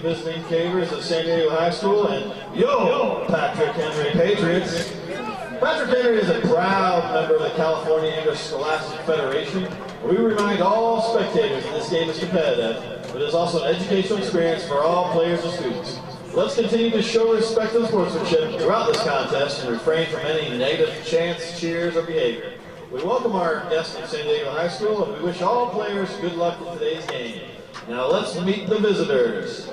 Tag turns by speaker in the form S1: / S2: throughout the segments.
S1: visiting Cavers of San Diego High School, and yo, Patrick Henry Patriots. Patrick Henry is a proud member of the California English Scholastic Federation. We remind all spectators that this game is competitive, but it is also an educational experience for all players and students. Let's continue to show respect and sportsmanship throughout this contest and refrain from any negative chants, cheers, or behavior. We welcome our guests from San Diego High School, and we wish all players good luck in today's game. Now let's meet the visitors.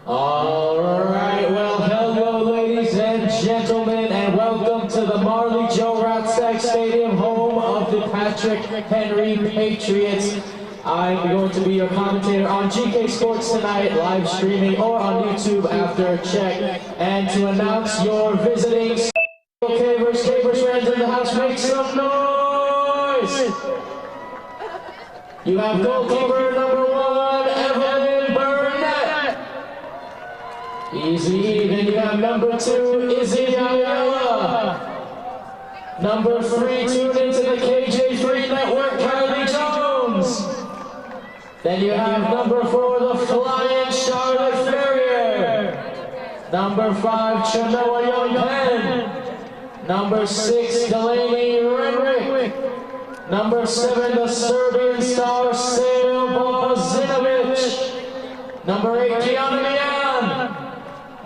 S2: All right, well, hello, ladies and gentlemen, and welcome to the Marley Joe Ratzak Stadium, home of the Patrick Henry Patriots. I'm going to be your commentator on GK Sports tonight, live streaming or on YouTube after a check. And to announce your visiting Cavers fans in the house, make some noise! You have goalkeeper number 1, Evelyn Burnett. Easy. Then you have number 2, Izzy Ayala. Number 3, tuned into the KJ3 network, Kylie Jones. Then you have number 4, the flying Charlotte Ferrier. Number 5, Chanoa Young-Pen. Number 6, Delaney Renwick. Number 7, the Serbian star, Sejl Bozinovic. Number 8, Kiana Mian.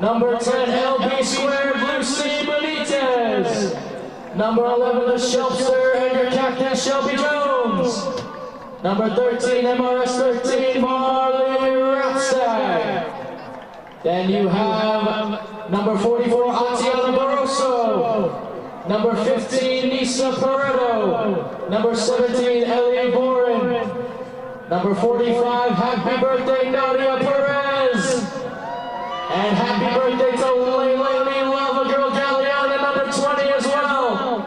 S2: Number 10, LB squared, Lucy Benitez. Number 11, the Shelfster, and your captain, Shelby Jones. Number 13, MRS 13, Marley Ratzak. Then you have number 44, Atiana Barroso. Number 15, Nisa Pareto. Number 17, Ellie Boren. Number 45, happy birthday, Nadia Perez. And happy birthday to Leilani Lava Girl Galleon, and number 20 as well.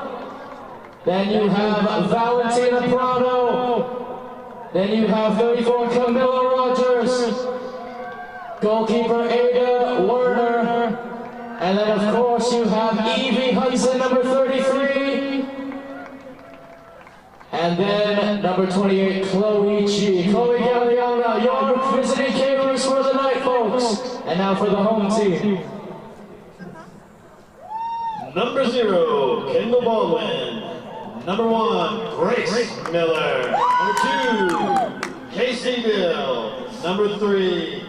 S2: Then you have Valentina Prado. Then you have 34, Camilla Rogers. Goalkeeper Ada Werner. And then of course you have Evie Hudson, number 33. And then number 28, Chloe Chi. Chloe Galliana, your visiting Cavers for the night, folks. And now for the home team.
S1: Number 0, Kendall Baldwin. Number 1, Grace Miller. Number 2, Casey Bill. Number 3,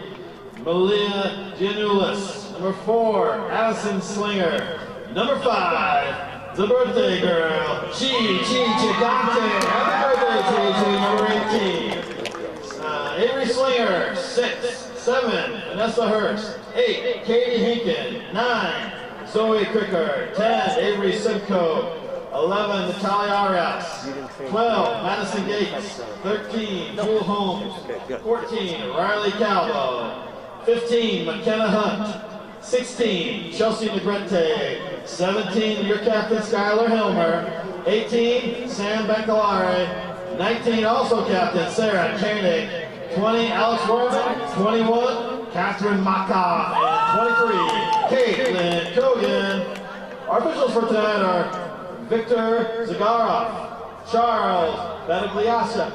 S1: Malia Gianulis. Number 4, Addison Slinger. Number 5, the birthday girl, Chi Chigante. Happy birthday, Chi. Number 18. Avery Slinger. 6, 7, Vanessa Hurst. 8, Katie Hinken. 9, Zoe Cricker. 10, Avery Simcoe. 11, Natalia Arias. 12, Madison Gates. 13, Jewel Holmes. 14, Riley Calvo. 15, McKenna Hunt. 16, Chelsea Negrete. 17, your captain, Skylar Hilmer. 18, Sam Bancalare. 19, also captain, Sarah Koenig. 20, Alex Worman. 21, Catherine Maka. And 23, Caitlin Kogan. Our officials for tonight are Victor Zagarov, Charles Badagliaka,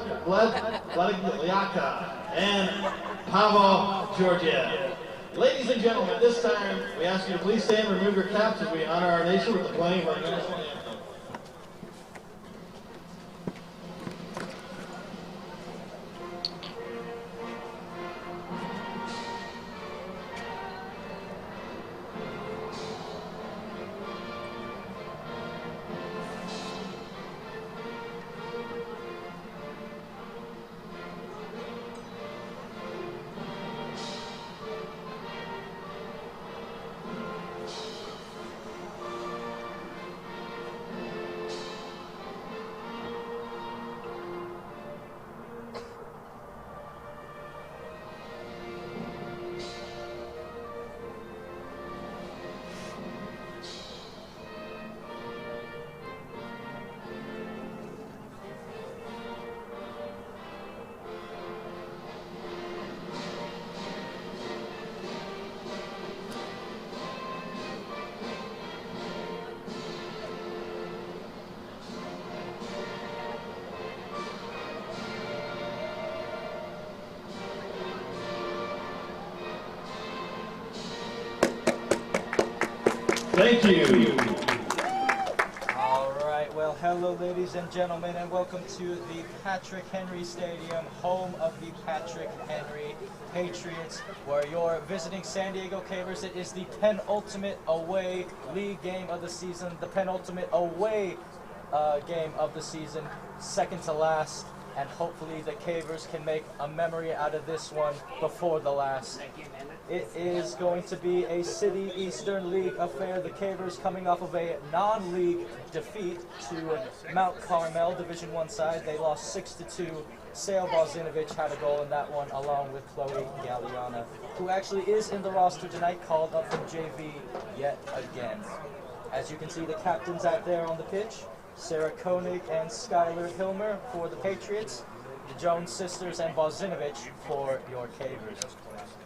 S1: and Pavel Georgiev. Ladies and gentlemen, this time we ask you to please stand and remove your caps as we honor our nation with the playing of our national anthem. Thank you.
S3: All right, well, hello, ladies and gentlemen, and welcome to the Patrick Henry Stadium, home of the Patrick Henry Patriots, where you're visiting San Diego Cavers. It is the penultimate away league game of the season, the penultimate away game of the season, second to last, and hopefully the Cavers can make a memory out of this one before the last. It is going to be a City Eastern League affair. The Cavers coming off of a non-league defeat to Mount Carmel, Division I side. They lost 6-2. Sale Balzinovich had a goal in that one, along with Chloe Galliana, who actually is in the roster tonight, called up from JV yet again. As you can see, the captains out there on the pitch, Sarah Koenig and Skylar Hilmer for the Patriots, the Jones sisters and Balzinovich for your Cavers.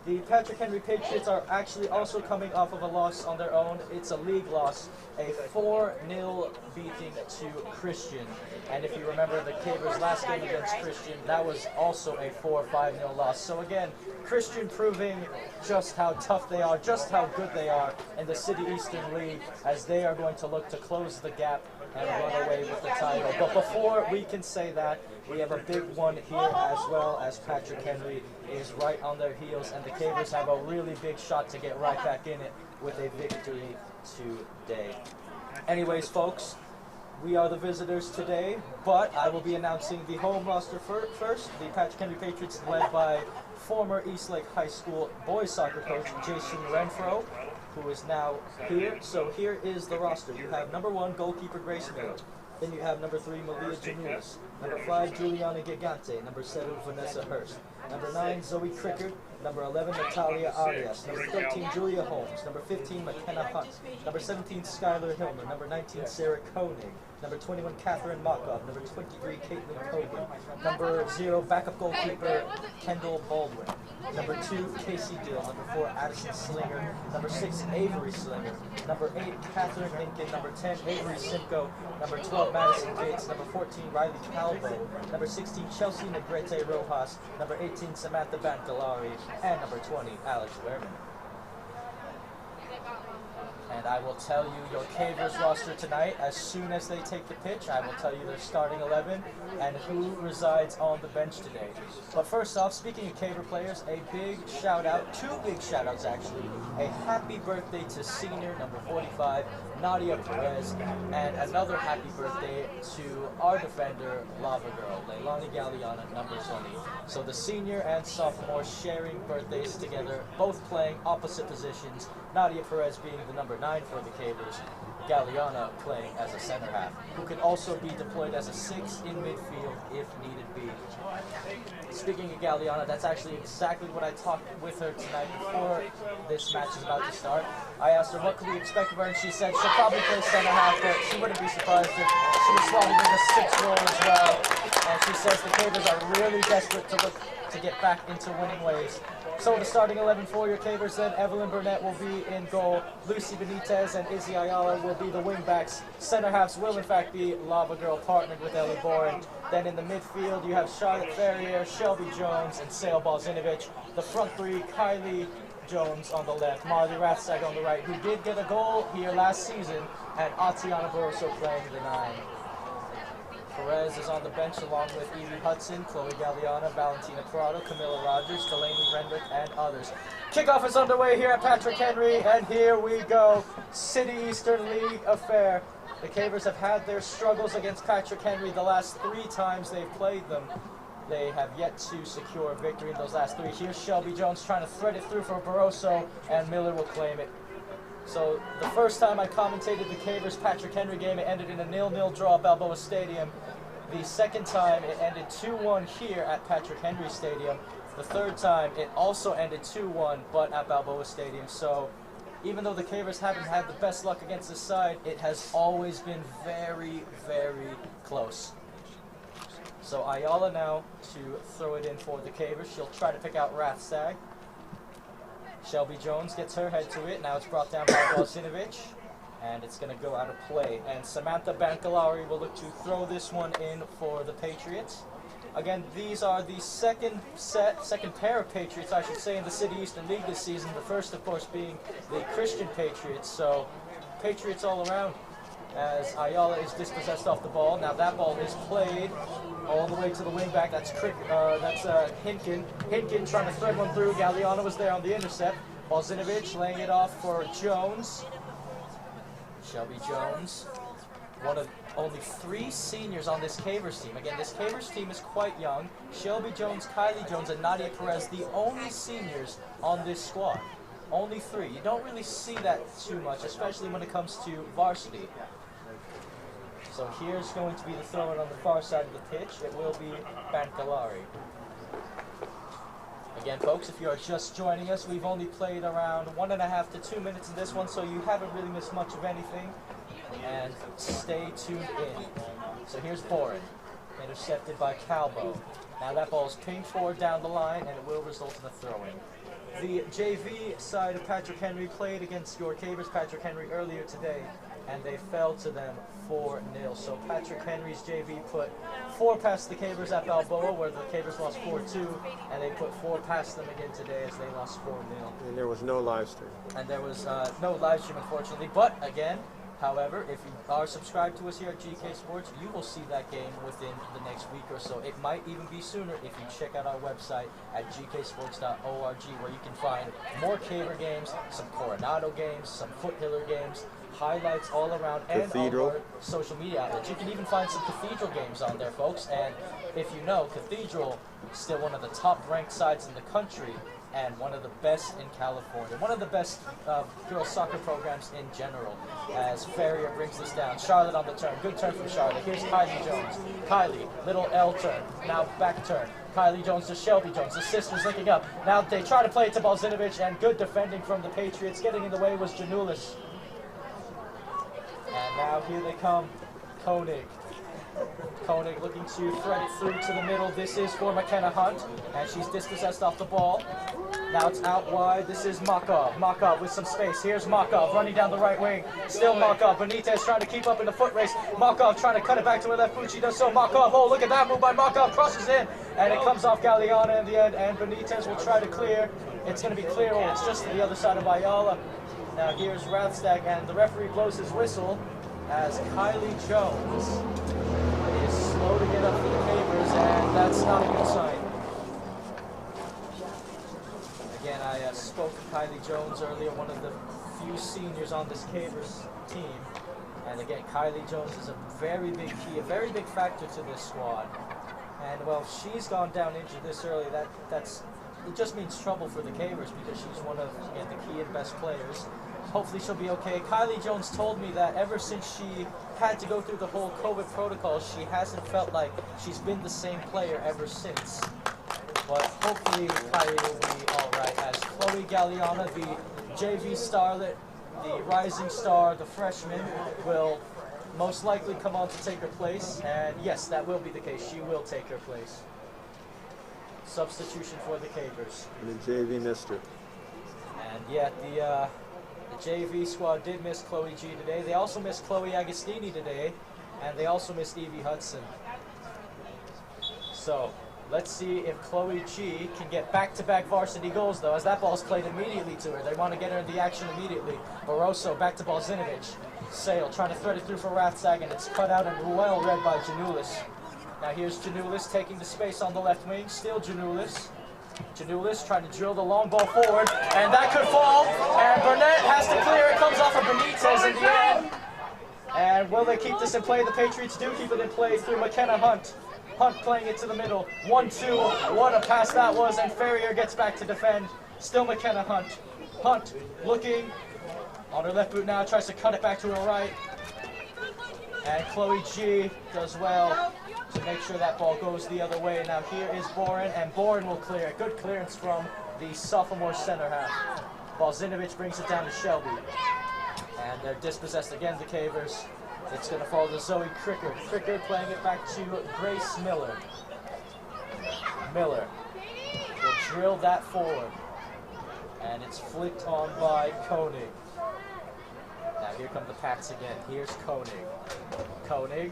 S3: The Patrick Henry Patriots are actually also coming off of a loss on their own. It's a league loss, a 4-0 beating to Christian. And if you remember the Cavers' last game against Christian, that was also a 4-5-0 loss. So again, Christian proving just how tough they are, just how good they are in the City Eastern League, as they are going to look to close the gap and run away with the title. But before we can say that, we have a big one here as well, as Patrick Henry is right on their heels, and the Cavers have a really big shot to get right back in it with a victory today. Anyways, folks, we are the visitors today, but I will be announcing the home roster first. The Patrick Henry Patriots, led by former Eastlake High School boys soccer coach Jason Renfro, who is now here. So here is the roster. You have number 1, goalkeeper Grace Miller. Then you have number 3, Malia Janulis. Number 5, Juliana Gigante. Number 7, Vanessa Hurst. Number 9, Zoe Crickard. Number 11, Natalia Arias. Number 13, Julia Holmes. Number 15, McKenna Hunt. Number 17, Skylar Hilmer. Number 19, Sarah Koenig. Number 21, Catherine Makov. Number 23, Caitlin Kogan. Number 0, backup goalkeeper Kendall Baldwin. Number 2, Casey Dill. Number 4, Addison Slinger. Number 6, Avery Slinger. Number 8, Catherine Inkin. Number 10, Avery Simcoe. Number 12, Madison Gates. Number 14, Riley Calvo. Number 16, Chelsea Negrete Rojas. Number 18, Samantha Bantalari. And number 20, Alex Wehrman. And I will tell you your Cavers roster tonight as soon as they take the pitch. I will tell you their starting 11 and who resides on the bench today. But first off, speaking of Caver players, a big shout out, 2 big shout outs actually. A happy birthday to senior number 45, Nadia Perez, and another happy birthday to our defender, Lava Girl, Leilani Galliana, number 20. So the senior and sophomore sharing birthdays together, both playing opposite positions. Nadia Perez being the number 9 for the Cavers, Galliana playing as a center half, who can also be deployed as a 6 in midfield if needed be. Speaking of Galliana, that's actually exactly what I talked with her tonight before this match is about to start. I asked her what could we expect of her, and she said she'll probably play center half, but she wouldn't be surprised if she was slotted in the 6 role as well. And she says the Cavers are really desperate to get back into winning ways. So the starting 11 for your Cavers then, Evelyn Burnett will be in goal, Lucy Benitez and Izzy Ayala will be the wing backs. Center halves will in fact be Lava Girl partnered with Ellie Boren. Then in the midfield you have Charlotte Ferrier, Shelby Jones, and Sale Balzinovich. The front 3, Kylie Jones on the left, Marley Rathsag on the right, who did get a goal here last season, and Atiana Barroso playing the 9. Perez is on the bench along with Evie Hudson, Chloe Galliana, Valentina Prado, Camilla Rogers, Delaney Renwick, and others. Kickoff is underway here at Patrick Henry, and here we go. City Eastern League affair. The Cavers have had their struggles against Patrick Henry the last 3 times they've played them. They have yet to secure a victory in those last 3. Here's Shelby Jones trying to thread it through for Barroso, and Miller will claim it. So the first time I commentated the Cavers Patrick Henry game, it ended in a 0-0 draw at Balboa Stadium. The second time it ended 2-1 here at Patrick Henry Stadium. The third time it also ended 2-1, but at Balboa Stadium. So even though the Cavers haven't had the best luck against this side, it has always been very, very close. So Ayala now to throw it in for the Cavers. She'll try to pick out Rathsag. Shelby Jones gets her head to it. Now it's brought down by Balzinovich, and it's going to go out of play. And Samantha Bankalari will look to throw this one in for the Patriots. Again, these are the second pair of Patriots, I should say, in the City Eastern League this season. The first, of course, being the Christian Patriots. So Patriots all around as Ayala is dispossessed off the ball. Now that ball is played all the way to the wing back. That's Hinkin. Hinkin trying to thread one through. Galliano was there on the intercept. Balzinovich laying it off for Jones. Shelby Jones. One of only 3 seniors on this Cavers team. Again, this Cavers team is quite young. Shelby Jones, Kylie Jones, and Nadia Perez, the only seniors on this squad. Only 3. You don't really see that too much, especially when it comes to varsity. So here's going to be the throw-in on the far side of the pitch. It will be Bancalari. Again, folks, if you are just joining us, we've only played around 1.5 to 2 minutes in this one, so you haven't really missed much of anything. And stay tuned in. So here's Boren, intercepted by Calbo. Now that ball is pinged forward down the line, and it will result in a throw-in. The JV side of Patrick Henry played against your Cavers Patrick Henry earlier today, and they fell to them 4-0. So Patrick Henry's JV put 4 past the Cavers at Balboa, where the Cavers lost 4-2, and they put 4 past them again today as they lost 4-0.
S4: And there was no live stream.
S3: And there was no live stream, unfortunately. But again, however, if you are subscribed to us here at GK Sports, you will see that game within the next week or so. It might even be sooner if you check out our website at gksports.org, where you can find more Caver games, some Coronado games, some Foothiller games, highlights all around, and on our social media outlets. You can even find some Cathedral games on there, folks. And if you know, Cathedral is still one of the top-ranked sides in the country, and one of the best in California. One of the best girls soccer programs in general, as Ferrier brings this down. Charlotte on the turn. Good turn from Charlotte. Here's Kylie Jones. Kylie, little L turn. Now back turn. Kylie Jones to Shelby Jones. The sisters linking up. Now they try to play it to Balzinovich, and good defending from the Patriots. Getting in the way was Janulis. And now here they come. Koenig. Koenig looking to thread it through to the middle. This is for McKenna Hunt, and she's dispossessed off the ball. Now it's out wide. This is Makov. Makov with some space. Here's Makov running down the right wing. Still Makov. Benitez trying to keep up in the foot race. Makov trying to cut it back to her left foot. She does so. Makov, oh, look at that move by Makov. Crosses in, and it comes off Galliana in the end, and Benitez will try to clear. It's going to be clear. Oh, it's just to the other side of Ayala. Now here's Rathstag, and the referee blows his whistle as Kylie Jones is slow to get up for the Cavers, and that's not a good sign. Again, I spoke to Kylie Jones earlier, one of the few seniors on this Cavers team. And again, Kylie Jones is a very big key, a very big factor to this squad. And well, she's gone down injured this early. It just means trouble for the Cavers, because she's one of, again, the key and best players. Hopefully she'll be okay. Kylie Jones told me that ever since she had to go through the whole COVID protocol, she hasn't felt like she's been the same player ever since. But hopefully Kylie will be all right, as Chloe Galliana, the JV starlet, the rising star, the freshman, will most likely come on to take her place. And yes, that will be the case. She will take her place. Substitution for the Cavers.
S4: And the JV missed her.
S3: And yeah, the JV squad did miss Chloe G today. They also missed Chloe Agostini today, and they also missed Evie Hudson. So let's see if Chloe G can get back-to-back varsity goals, though, as that ball's played immediately to her. They want to get her in the action immediately. Barroso back to Balzinovich. Sale trying to thread it through for Rathstag, and it's cut out and well read by Janulis. Now here's Janulis taking the space on the left wing. Still Janulis. Janulis trying to drill the long ball forward, and that could fall, and Burnett has to clear. It comes off of Benitez in the end. And will they keep this in play? The Patriots do keep it in play through McKenna Hunt. Hunt playing it to the middle. 1-2. What a pass that was, and Ferrier gets back to defend. Still McKenna Hunt. Hunt looking on her left boot now, tries to cut it back to her right. And Chloe G does well to make sure that ball goes the other way. Now here is Boren, and Boren will clear it. Good clearance from the sophomore center half. Balzinovich brings it down to Shelby. And they're dispossessed again, the Cavers. It's going to fall to Zoe Crickard. Crickard playing it back to Grace Miller. Miller will drill that forward. And it's flicked on by Koenig. Now here come the Pats again. Here's Koenig. Koenig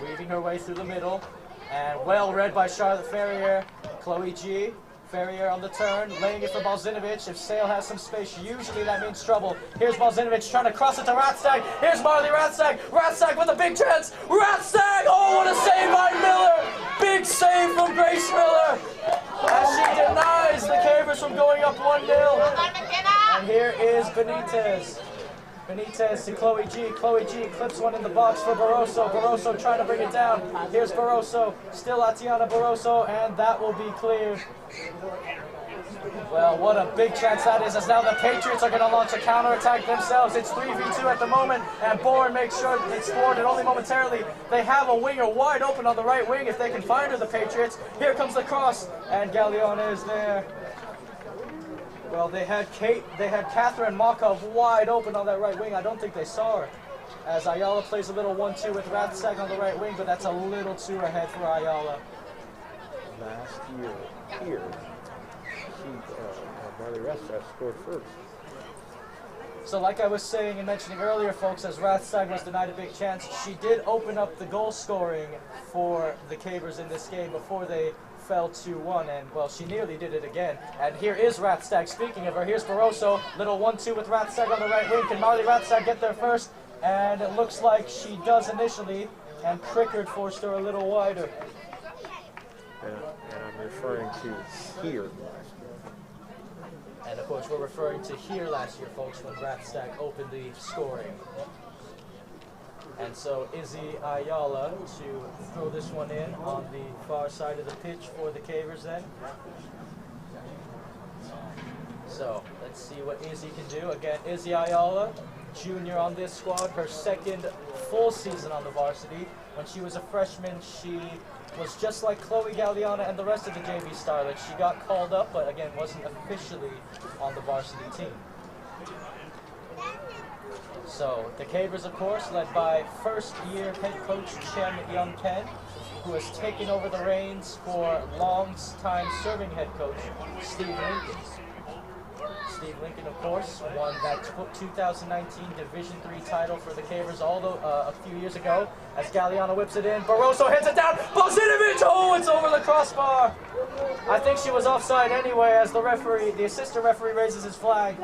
S3: weaving her way through the middle. And well read by Charlotte Ferrier. Chloe G Ferrier on the turn, laying it for Balzinovic. If Sale has some space, usually that means trouble. Here's Balzinovic trying to cross it to Ratstag. Here's Marley Ratstag. Ratstag with a big chance. Ratstag! Oh, what a save by Miller! Big save from Grace Miller! As she denies the Cavers from going up 1-0. And here is Benitez. Benitez to Chloe G. Chloe G clips one in the box for Barroso. Barroso trying to bring it down. Here's Barroso. Still Atiana Barroso, and that will be cleared. Well, what a big chance that is, as now the Patriots are going to launch a counterattack themselves. It's 3v2 at the moment, and Bourne makes sure it's thwarted only momentarily. They have a winger wide open on the right wing if they can find her, the Patriots. Here comes the cross, and Galliona is there. Well, they had Catherine Markov wide open on that right wing. I don't think they saw her. As Ayala plays a little 1-2 with Rathsag on the right wing, but that's a little too ahead for Ayala.
S4: Last year, here, Marley Rathsag scored first.
S3: So like I was saying and mentioning earlier, folks, as Rathsag was denied a big chance, she did open up the goal scoring for the Cavers in this game before they fell 2-1, and well, she nearly did it again. And here is Rathstag. Speaking of her, here's Barroso. Little 1-2 with Rathstag on the right wing. Can Marley Rathstag get there first? And it looks like she does initially, and Prickard forced her a little wider.
S4: And I'm referring to here.
S3: And of course, we're referring to here last year, folks, when Rathstag opened the scoring. And so Izzy Ayala to throw this one in on the far side of the pitch for the Cavers then. So let's see what Izzy can do. Again, Izzy Ayala, junior on this squad, her second full season on the varsity. When she was a freshman, she was just like Chloe Galliana and the rest of the JV Starlets. She got called up, but again, wasn't officially on the varsity team. So, the Cavers, of course, led by first-year head coach Chen Young-Pen, who has taken over the reins for long-time serving head coach Steve Lincoln. Steve Lincoln, of course, won that 2019 Division III title for the Cavers a few years ago. As Galliana whips it in, Barroso heads it down. Balzinovic! Oh, it's over the crossbar. I think she was offside anyway, as the assistant referee raises his flag.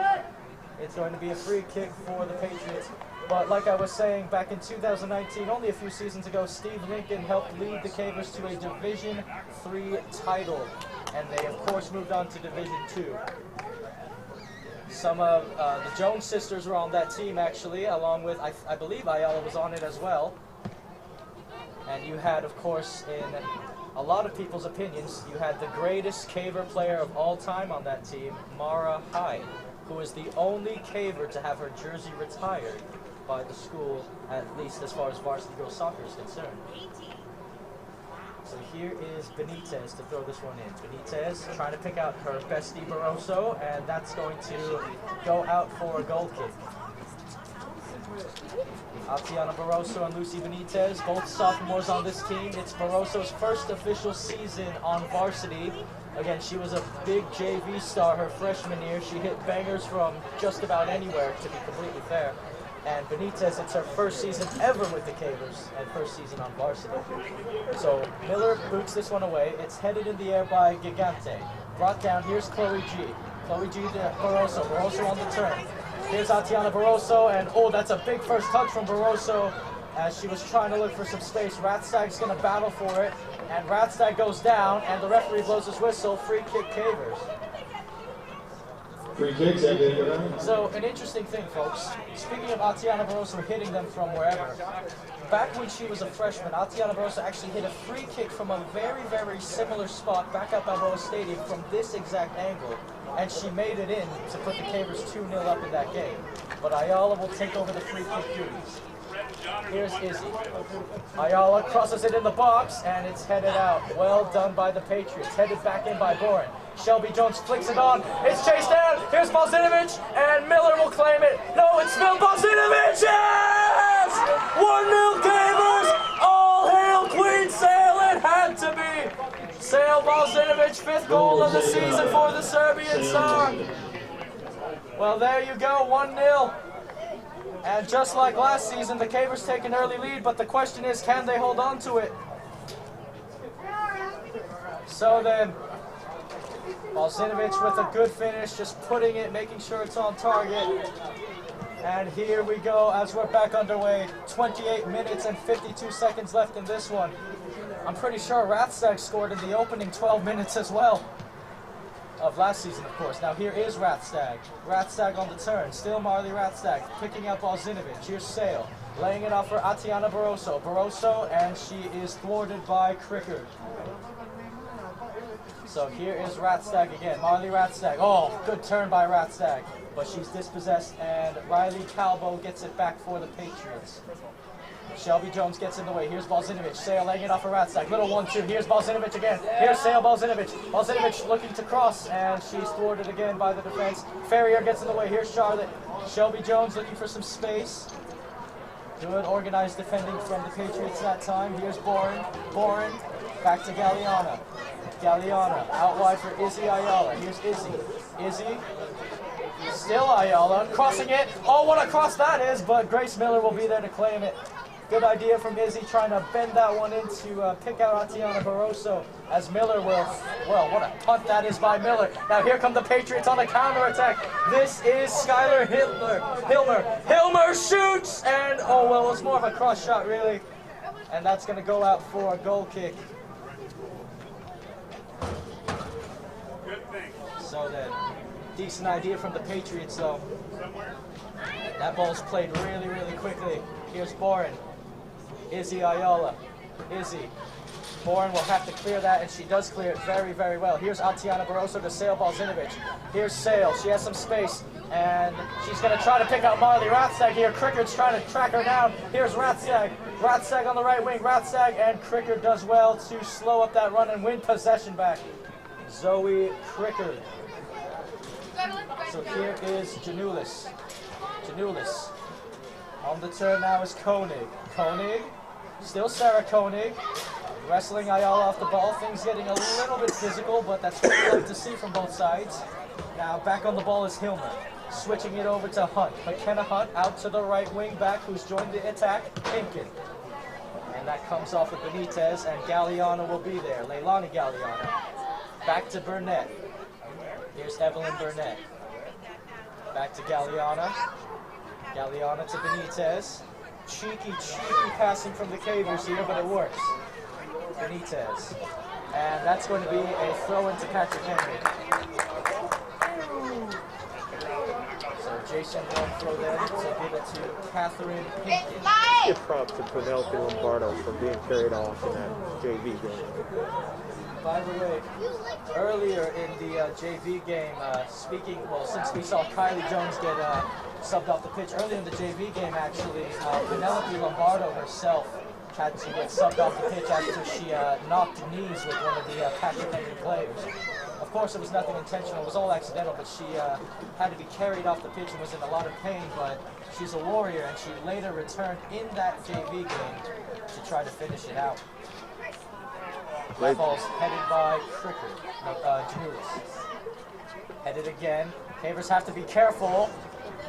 S3: It's going to be a free kick for the Patriots. But like I was saying, back in 2019, only a few seasons ago, Steve Lincoln helped lead the Cavers to a Division III title. And they, of course, moved on to Division II. Some of the Jones sisters were on that team, actually, along with, I believe Ayala was on it as well. And you had, of course, in a lot of people's opinions, you had the greatest Caver player of all time on that team, Mara Hyde, who is the only Caver to have her jersey retired by the school, at least as far as varsity girls soccer is concerned. So here is Benitez to throw this one in. Benitez trying to pick out her bestie Barroso, and that's going to go out for a goal kick. Atiana Barroso and Lucy Benitez, both sophomores on this team. It's Barroso's first official season on varsity. Again, she was a big JV star her freshman year. She hit bangers from just about anywhere, to be completely fair. And Benitez, it's her first season ever with the Cavers and first season on varsity. So Miller boots this one away. It's headed in the air by Gigante. Brought down, here's Chloe G. Chloe G to Barroso. Barroso on the turn. Here's Atiana Barroso, and oh, that's a big first touch from Barroso as she was trying to look for some space. Rathstag's going to battle for it, and Rathstag goes down, and the referee blows his whistle. Free kick Cavers.
S1: Free kicks,
S3: So, an interesting thing, folks. Speaking of Atiana Barroso hitting them from wherever, back when she was a freshman, Atiana Barroso actually hit a free kick from a very, very similar spot back up Balboa Stadium from this exact angle, and she made it in to put the Cavers 2-0 up in that game. But Ayala will take over the free kick duties. Here's Izzy. Ayala crosses it in the box, and it's headed out. Well done by the Patriots. Headed back in by Boren. Shelby Jones flicks it on. It's chased down. Here's Balzinovic, and Miller will claim it. No, it's Phil Balzinovic. Yes! 1-0 Cavers. All hail Queen Sale. It had to be. Sale Balzinovic, 5th goal of the season for the Serbian star. Well, there you go, 1-0. And just like last season, the Cavers take an early lead, but the question is, can they hold on to it? So then, Balzinovich with a good finish, just putting it, making sure it's on target. And here we go as we're back underway. 28 minutes and 52 seconds left in this one. I'm pretty sure Rathstag scored in the opening 12 minutes as well. Of last season, of course. Now here is Rathstag. Rathstag on the turn. Still Marley Rathstag picking out Balzinovich. Here's Sale. Laying it off for Atiana Barroso. Barroso, and she is thwarted by Crickard. So here is Rathstag again. Marley Rathstag. Oh, good turn by Rathstag. But she's dispossessed, and Riley Calbo gets it back for the Patriots. Shelby Jones gets in the way. Here's Balzinovich. Sale laying it off for Rathstag. Little 1-2. Here's Balzinovich again. Here's Sale Balzinovich. Balzinovich looking to cross, and she's thwarted again by the defense. Ferrier gets in the way. Here's Charlotte. Shelby Jones looking for some space. Good organized defending from the Patriots that time. Here's Boren. Boren back to Galliana. Galliana out wide for Izzy Ayala. Here's Izzy. Izzy. Still Ayala. Crossing it. Oh, what a cross that is, but Grace Miller will be there to claim it. Good idea from Izzy, trying to bend that one in to pick out Atiana Barroso, as Miller will, well, what a punt that is by Miller. Now here come the Patriots on the counterattack. This is Skylar Hilmer shoots, and oh, well, it's more of a cross shot, really. And that's going to go out for a goal kick. So then, decent idea from the Patriots, though. That ball's played really, really quickly. Here's Boren. Izzy Ayala. Izzy. Boren will have to clear that, and she does clear it very, very well. Here's Atiana Barroso to Sale Balzinovich. Here's Sale. She has some space, and she's going to try to pick out Marley Rathstag here. Crickard's trying to track her down. Here's Rathstag. Rathstag on the right wing. Rathstag, and Crickard does well to slow up that run and win possession back. Zoe Crickard. So here is Janulis. Janulis. On the turn now is Koenig. Koenig. Still Sarah Koenig. Wrestling Ayala off the ball. Things getting a little bit physical, but that's what we like to see from both sides. Now back on the ball is Hilmer. Switching it over to Hunt. McKenna Hunt out to the right wing back, who's joined the attack. Pinkin. And that comes off of Benitez, and Galliana will be there. Leilani Galliana. Back to Burnett. Here's Evelyn Burnett. Back to Galliana. Galliana to Benitez. Cheeky passing from the Cavers here, but it works. Benitez. And that's going to be a throw into Patrick Henry. So Jason will throw them to give it to Catherine Pinkin.
S4: Give props to Penelope Lombardo for being carried off in that JV game.
S3: By the way, earlier in the JV game, since we saw Kylie Jones get subbed off the pitch, earlier in the JV game, actually, Penelope Lombardo herself had to get subbed off the pitch after she knocked knees with one of the Patrick Henry players. Of course, it was nothing intentional, it was all accidental, but she had to be carried off the pitch and was in a lot of pain, but she's a warrior, and she later returned in that JV game to try to finish it out. That ball's headed by Janulis. Headed again. Cavers have to be careful.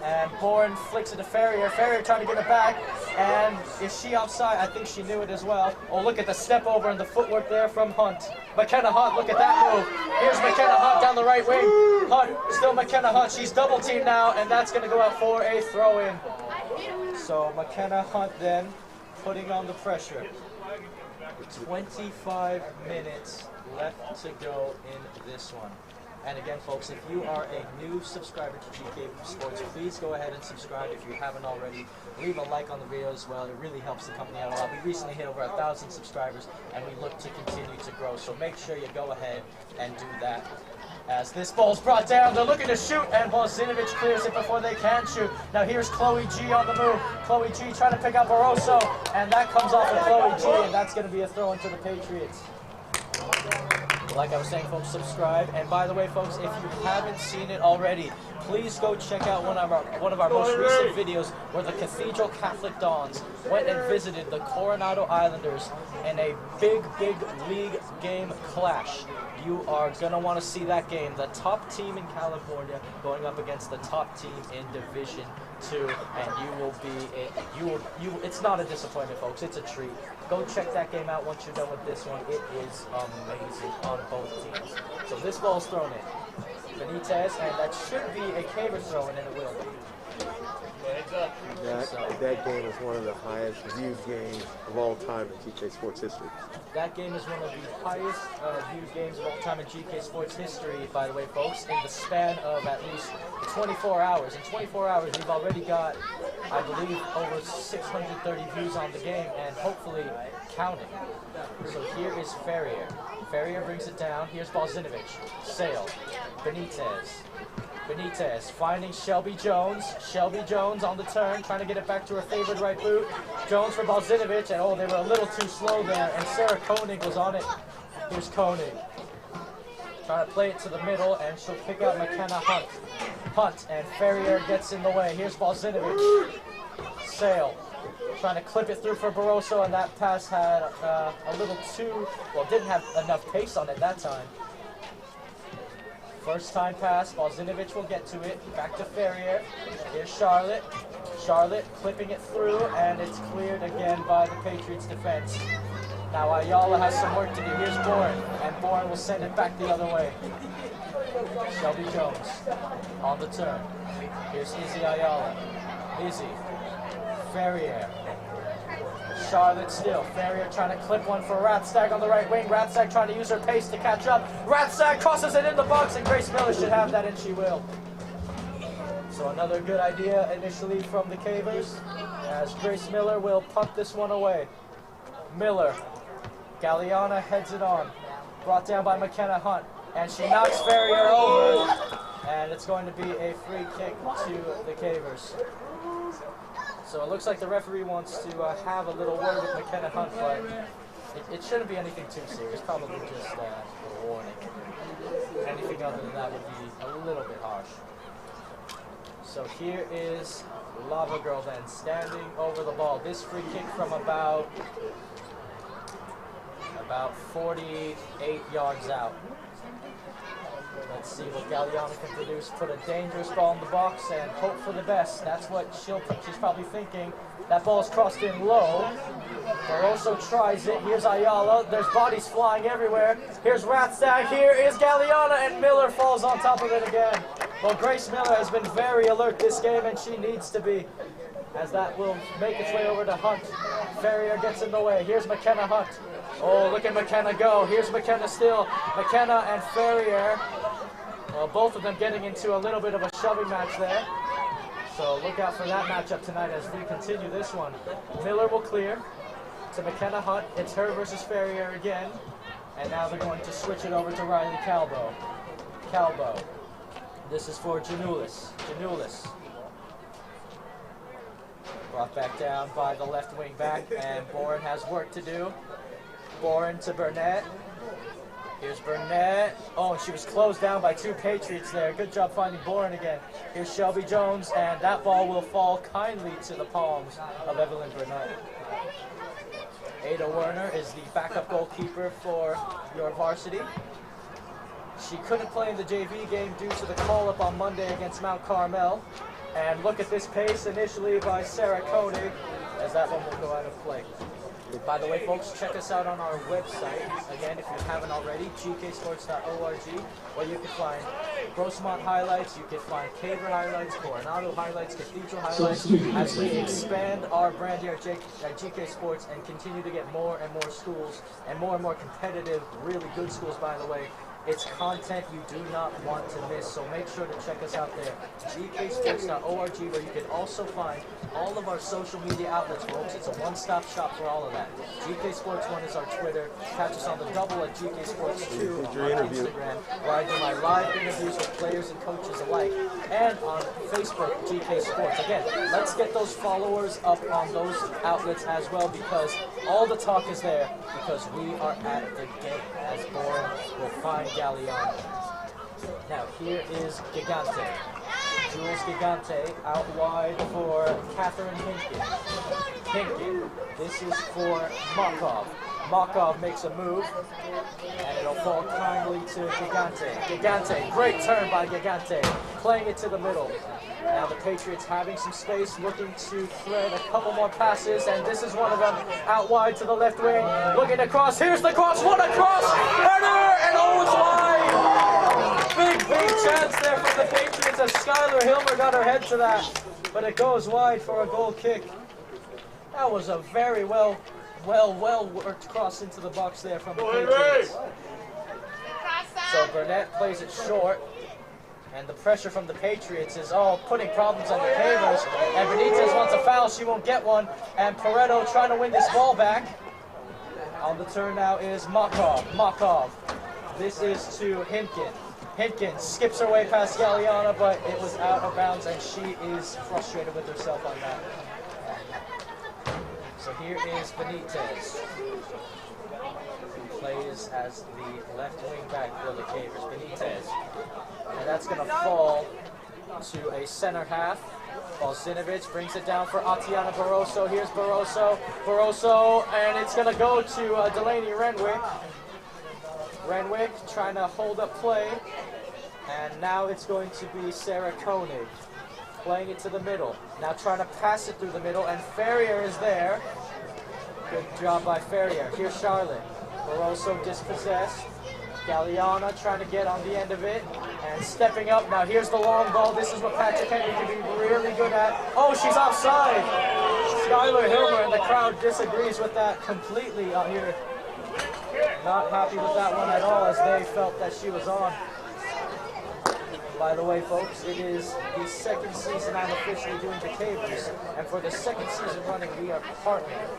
S3: And Bourne flicks it to Ferrier. Ferrier trying to get it back. And is she offside? I think she knew it as well. Oh, look at the step over and the footwork there from Hunt. McKenna Hunt, look at that move. Here's McKenna Hunt down the right wing. Hunt, still McKenna Hunt. She's double teamed now, and that's going to go out for a throw-in. So McKenna Hunt then putting on the pressure. 25 minutes left to go in this one. And again, folks, if you are a new subscriber to GK Sports, please go ahead and subscribe if you haven't already. Leave a like on the video as well. It really helps the company out a lot. We recently hit over 1,000 subscribers, and we look to continue to grow. So make sure you go ahead and do that. As this ball's brought down, they're looking to shoot, and Balzinovich clears it before they can shoot. Now here's Chloe G on the move. Chloe G trying to pick up Barroso, and that comes off of Chloe G, and that's going to be a throw into the Patriots. Like I was saying, folks, subscribe. And by the way, folks, if you haven't seen it already, please go check out one of our most recent videos where the Cathedral Catholic Dons went and visited the Coronado Islanders in a big league game clash. You are going to want to see that game. The top team in California going up against the top team in Division 2, and you will be it's not a disappointment, folks. It's a treat. Go check that game out once you're done with this one. It is amazing on both teams. So this ball's thrown in. Benitez, and that should be a Caver throw, and it will be.
S4: That game is one of the highest viewed games of all time in GK Sports history.
S3: That game is one of the highest viewed games of all time in GK Sports history, by the way, folks, in the span of at least 24 hours. In 24 hours, we've already got, I believe, over 630 views on the game, and hopefully counting. So here is Ferrier. Ferrier brings it down. Here's Balzinovic. Sale. Benitez. Benitez finding Shelby Jones. Shelby Jones on the turn, trying to get it back to her favored right boot. Jones for Balzinovic, and oh, they were a little too slow there, and Sarah Koenig was on it. Here's Koenig. Trying to play it to the middle, and she'll pick out McKenna Hunt. Hunt, and Ferrier gets in the way. Here's Balzinovic. Sale. Trying to clip it through for Barroso, and that pass had a little too, well, didn't have enough pace on it that time. First time pass, Balzinovic will get to it. Back to Ferrier. Here's Charlotte. Charlotte clipping it through, and it's cleared again by the Patriots defense. Now Ayala has some work to do. Here's Bourne, and Bourne will send it back the other way. Shelby Jones on the turn. Here's Izzy Ayala. Izzy. Ferrier. Charlotte still. Ferrier trying to clip one for Rathstag on the right wing. Rathstag trying to use her pace to catch up. Rathstag crosses it in the box, and Grace Miller should have that, and she will. So another good idea initially from the Cavers, as Grace Miller will punt this one away. Miller. Galliana heads it on. Brought down by McKenna Hunt, and she knocks Ferrier over, and it's going to be a free kick to the Cavers. So it looks like the referee wants to have a little word with McKenna Hunt, but it shouldn't be anything too serious, probably just a warning. Anything other than that would be a little bit harsh. So here is Lava Girl then, standing over the ball. This free kick from about 48 yards out. Let's see what Galliana can produce. Put a dangerous ball in the box and hope for the best. That's what she's probably thinking. That ball's crossed in low. Barroso tries it. Here's Ayala. There's bodies flying everywhere. Here's Rathstag. Here is Galliana, and Miller falls on top of it again. Well, Grace Miller has been very alert this game, and she needs to be, as that will make its way over to Hunt. Ferrier gets in the way. Here's McKenna Hunt. Oh, look at McKenna go. Here's McKenna still. McKenna and Ferrier. Well, both of them getting into a little bit of a shoving match there. So look out for that matchup tonight as we continue this one. Miller will clear to McKenna Hunt. It's her versus Ferrier again. And now they're going to switch it over to Riley Calbo. Calbo. This is for Janulis. Janulis. Brought back down by the left wing back, and Bourne has work to do. Bourne to Burnett. Here's Burnett. Oh, and she was closed down by two Patriots there. Good job finding Bourne again. Here's Shelby Jones, and that ball will fall kindly to the palms of Evelyn Burnett. Ada Werner is the backup goalkeeper for your varsity. She couldn't play in the JV game due to the call-up on Monday against Mount Carmel. And look at this pace initially by Sarah Koenig, as that one will go out of play. By the way, folks, check us out on our website. Again, if you haven't already, gksports.org, where you can find Grossmont highlights, you can find Caver highlights, Coronado highlights, Cathedral highlights, as we expand our brand here at GK Sports and continue to get more and more schools and more competitive, really good schools, by the way. It's content you do not want to miss, so make sure to check us out there, gksports.org, where you can also find all of our social media outlets, folks. It's a one-stop shop for all of that. GK Sports 1 is our Twitter. Catch us on the double at GK Sports 2 on Instagram, where I do my live interviews with players and coaches alike, and on Facebook, GK Sports. Again, let's get those followers up on those outlets as well, because all the talk is there, because we are at the game, as Bourne will find Galliano. Now here is Gigante. Jules Gigante out wide for Catherine Hinkin. Hinkin. This is for Markov. Makov makes a move, and it'll fall kindly to Gigante. Gigante, great turn by Gigante, playing it to the middle. Now the Patriots having some space, looking to thread a couple more passes, and this is one of them, out wide to the left wing, looking across, here's the cross, what a cross! Header, and oh, it's wide! Big chance there for the Patriots as Skylar Hilmer got her head to that, but it goes wide for a goal kick. That was a very well worked cross into the box there from the Patriots. So Burnett plays it short, and the pressure from the Patriots is all putting problems on the Cavers. And Benitez wants a foul, she won't get one. And Pareto trying to win this ball back. On the turn now is Makov. Makov. This is to Hinkin. Hinkin skips her way past Galliana, but it was out of bounds, and she is frustrated with herself on that. So here is Benitez, who plays as the left wing back for the Cavers. Benitez. And that's going to fall to a center half. Balzinovic brings it down for Atiana Barroso. Here's Barroso. Barroso, and it's going to go to Delaney Renwick. Renwick trying to hold up play. And now it's going to be Sarah Koenig playing it to the middle. Now trying to pass it through the middle, and Ferrier is there. Good job by Ferrier. Here's Charlotte. Barroso dispossessed. Galliana trying to get on the end of it and stepping up. Now here's the long ball. This is what Patrick Henry can be really good at. Oh, she's offside. Skylar Hilmer, and the crowd disagrees with that completely out here. Not happy with that one at all, as they felt that she was on. By the way, folks, it is the second season I'm officially doing the Cavers, and for the second season running, we are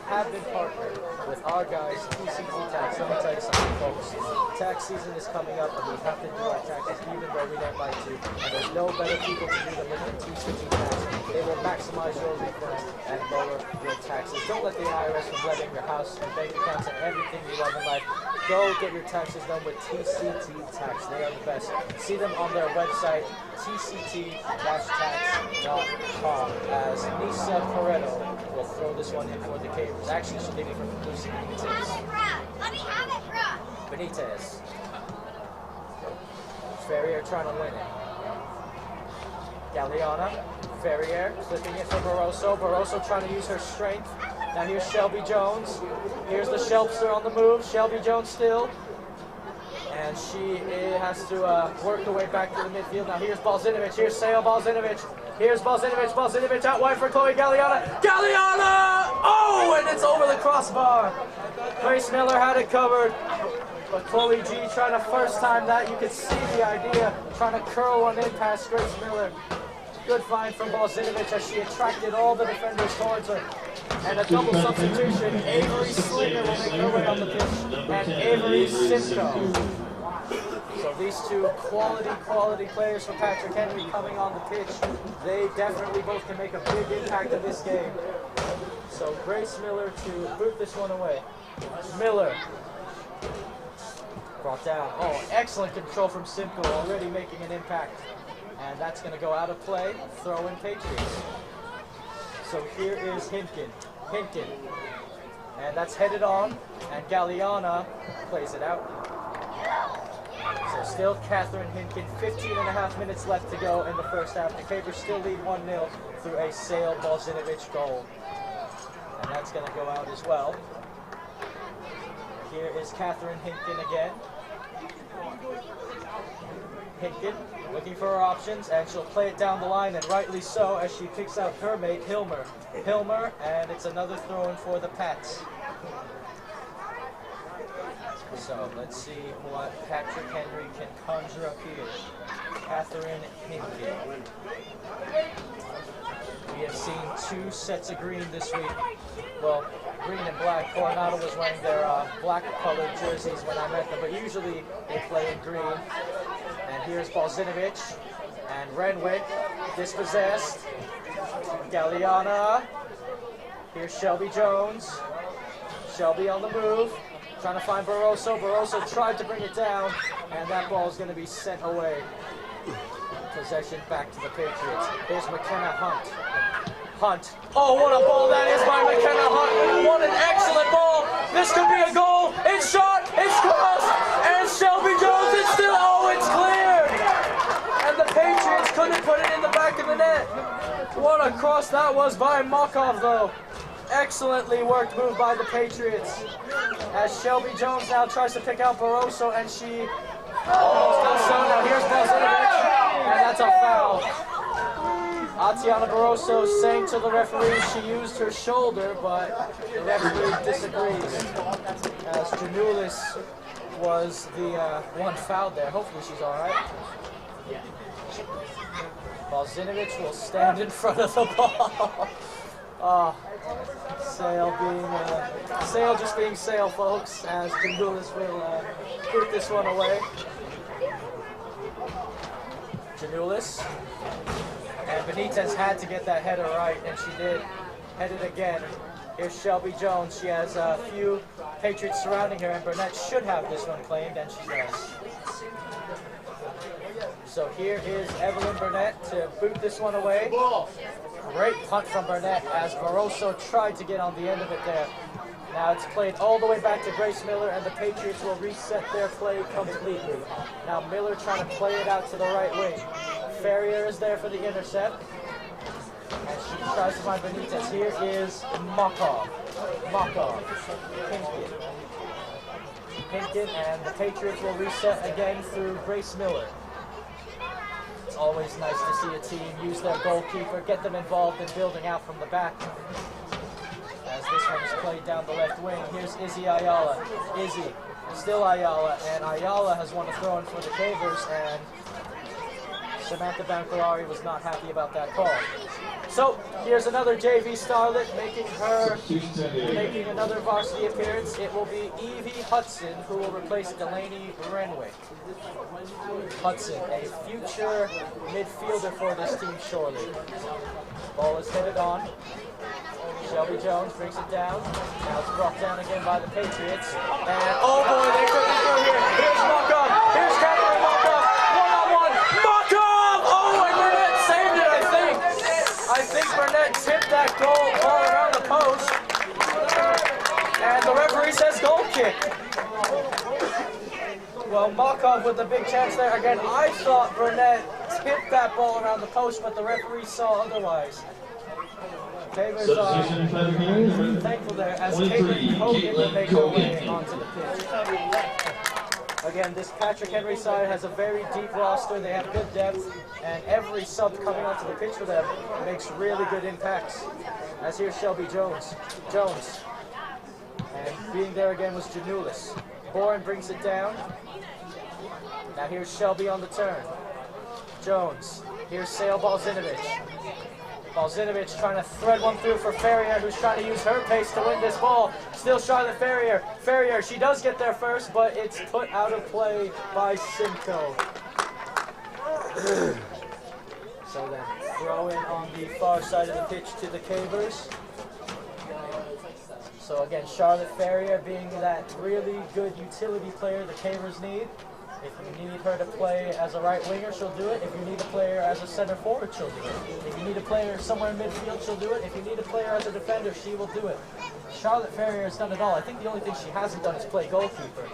S3: have been partnered with our guys, TCT Tax. Let me tell you something, folks. Tax season is coming up, and we have to do our taxes even though we don't like to, and there's no better people to do them than TCT Tax. They will maximize your refunds and lower your taxes. Don't let the IRS from letting your house and bank accounts and everything you love in life. Go get your taxes done with TCT Tax. They are the best. See them on their website, tct-tax.com, as Nisa Pareto will throw this one in for the Cavers. Actually, she'll give it from Lucy Benitez.
S5: Let me have it, bro.
S3: Benitez. Ferrier trying to win it. Galliana. Ferrier flipping it for Barroso. Barroso trying to use her strength. Now here's Shelby Jones. Here's the Shelpster on the move. Shelby Jones still. And she has to work her way back to the midfield. Now here's Balzinovic. Here's Sale Balzinovic. Here's Balzinovic. Balzinovic out wide for Chloe Galliana. Galliana! Oh, and it's over the crossbar. Grace Miller had it covered. But Chloe G trying to first time that. You could see the idea. Trying to curl one in past Grace Miller. Good find from Balzinovic as she attracted all the defenders towards her. And a double substitution. Avery Slinger will make her way on the pitch. And Avery Simcoe. So these two quality players for Patrick Henry coming on the pitch. They definitely both can make a big impact in this game. So Grace Miller to boot this one away. Miller. Brought down. Oh, excellent control from Simcoe, already making an impact. And that's going to go out of play. Throw in Patriots. So here is Hinkin. Hinkin. And that's headed on. And Galliana plays it out. So still Catherine Hinkin. 15.5 minutes left to go in the first half. The Cavers still lead 1-0 through a Sale Balzinovic goal. And that's going to go out as well. Here is Catherine Hinkin again. Hinkin looking for her options, and she'll play it down the line, and rightly so, as she picks out her mate, Hilmer. Hilmer, and it's another throw-in for the Pats. So let's see what Patrick Henry can conjure up here. Catherine Hinkin. We have seen 2 sets of green this week. Well, green and black. Coronado was wearing their black-colored jerseys when I met them, but usually they play in green. And here's Balzinovic and Renwick dispossessed. Galliana. Here's Shelby Jones. Shelby on the move, trying to find Barroso. Barroso tried to bring it down, and that ball is going to be sent away. Possession back to the Patriots. Here's McKenna Hunt. Hunt. Oh, what a ball that is by McKenna Hunt. What an excellent ball. This could be a goal. It's shot. It's crossed. And Shelby Jones, it's still, oh, it's cleared. And the Patriots couldn't put it in the back of the net. What a cross that was by Makov, though. Excellently worked move by the Patriots. As Shelby Jones now tries to pick out Barroso, and she almost does so. Now here's Balzinovic, and that's a foul. Atiana Barroso saying to the referee she used her shoulder, but the referee disagrees. As Janulis was the one fouled there. Hopefully she's all right. Balzinovic will stand in front of the ball. Sale just being Sale, folks, as Janulis will boot this one away. Janulis. And Benitez had to get that header right, and she did. Headed again. Here's Shelby Jones. She has a few Patriots surrounding her, and Burnett should have this one claimed, and she does. So here is Evelyn Burnett to boot this one away. Great punt from Burnett as Barroso tried to get on the end of it there. Now it's played all the way back to Grace Miller, and the Patriots will reset their play completely. Now Miller trying to play it out to the right wing. Ferrier is there for the intercept. And she tries to find Benitez. Here is Makov. Pinkin, and the Patriots will reset again through Grace Miller. It's always nice to see a team use their goalkeeper, get them involved in building out from the back. As this one is played down the left wing, here's Izzy Ayala. Izzy, still Ayala, and Ayala has won a throw-in for the Cavers, and Samantha Bancolari was not happy about that call. So here's another JV starlet making another varsity appearance. It will be Evie Hudson who will replace Delaney Renwick. Hudson, a future midfielder for this team surely. Ball is headed on. Shelby Jones brings it down. Now it's brought down again by the Patriots. And oh boy, they couldn't go here. Here's Makov. Here's Catherine Makov. One-on-one. Makov! Oh, and Burnett saved it, I think. I think Burnett tipped that goal all around the post. And the referee says goal kick. Well, Makov with the big chance there. Again, I thought Burnett tipped that ball around the post, but the referee saw otherwise. Cavers are thankful there as Caitlin Hogan will make her way onto the pitch. Again, this Patrick Henry side has a very deep roster. They have good depth, and every sub coming onto the pitch for them makes really good impacts. As here's Shelby Jones. And being there again was Janulis. Boren brings it down. Now here's Shelby on the turn. Jones. Here's Sale Balzinovic. Balzinovic trying to thread one through for Ferrier, who's trying to use her pace to win this ball. Still Charlotte Ferrier. Ferrier, she does get there first, but it's put out of play by Simcoe. So then, throw in on the far side of the pitch to the Cavers. So again, Charlotte Ferrier being that really good utility player the Cavers need. If you need her to play as a right winger, she'll do it. If you need a player as a center forward, she'll do it. If you need a player somewhere in midfield, she'll do it. If you need a player as a defender, she will do it. Charlotte Ferrier has done it all. I think the only thing she hasn't done is play goalkeeper.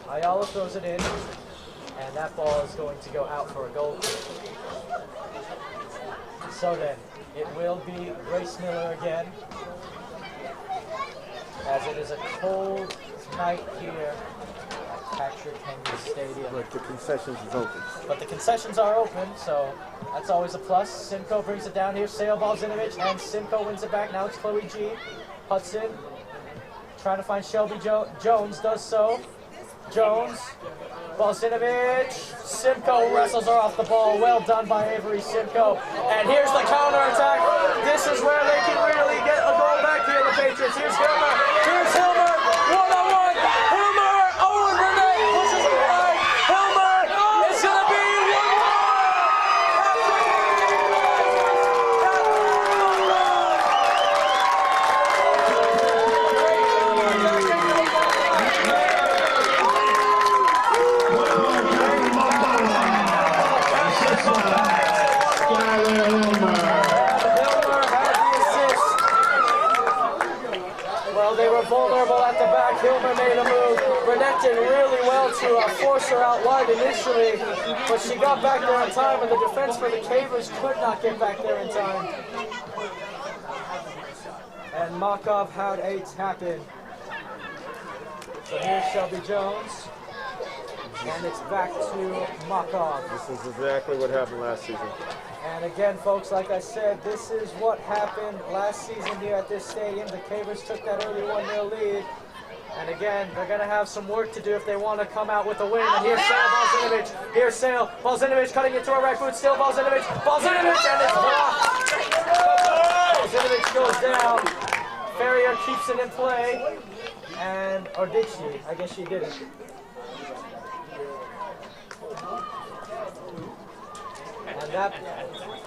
S3: Ayala throws it in, and that ball is going to go out for a goal. So then, it will be Grace Miller again, as it is a cold night here at Patrick Henry Stadium.
S4: But the concessions is open.
S3: But the concessions are open, so that's always a plus. Simcoe brings it down here. Sale Balzinovic, and Simcoe wins it back. Now it's Chloe G. Hudson trying to find Shelby Jones, does so. Jones, Balzinovic, Simcoe wrestles her off the ball. Well done by Avery Simcoe. And here's the counterattack. This is where they can really get a goal back here, the Patriots. Here's Hilmer. Here's Hilmer. One-on-one. Hilmer. Oh, and Burnett pushes it wide. Hilmer. It's going to be 1-1. vulnerable at the back. Hilmer made a move. Burnett did really well to force her out wide initially, but she got back there in time, and the defense for the Cavers could not get back there in time. And Makov had a tap-in. So here's Shelby Jones, and it's back to Makov.
S4: This is exactly what happened last season.
S3: And again, folks, like I said, this is what happened last season here at this stadium. The Cavers took that early 1-0 lead. And again, they're going to have some work to do if they want to come out with a win. And here's Sale Balzinovich. Here's Sale. Balzinovich cutting into her right foot. Still Balzinovich. Balzinovich, and it's blocked. Balzinovich goes down. Ferrier keeps it in play. And, or did she? I guess she didn't.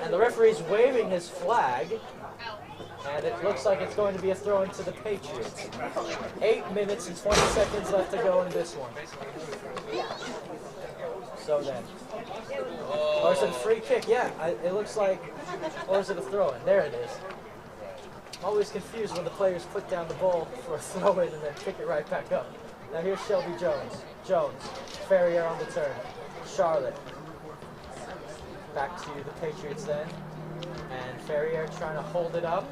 S3: And the referee's waving his flag, and it looks like it's going to be a throw into the Patriots. 8 minutes and 20 seconds left to go in this one. So then, or is it a free kick? Yeah, it looks like, or is it a throw-in? There it is. I'm always confused when the players put down the ball for a throw-in and then pick it right back up. Now here's Shelby Jones. Jones, Ferrier on the turn. Charlotte. Back to the Patriots then. And Ferrier trying to hold it up.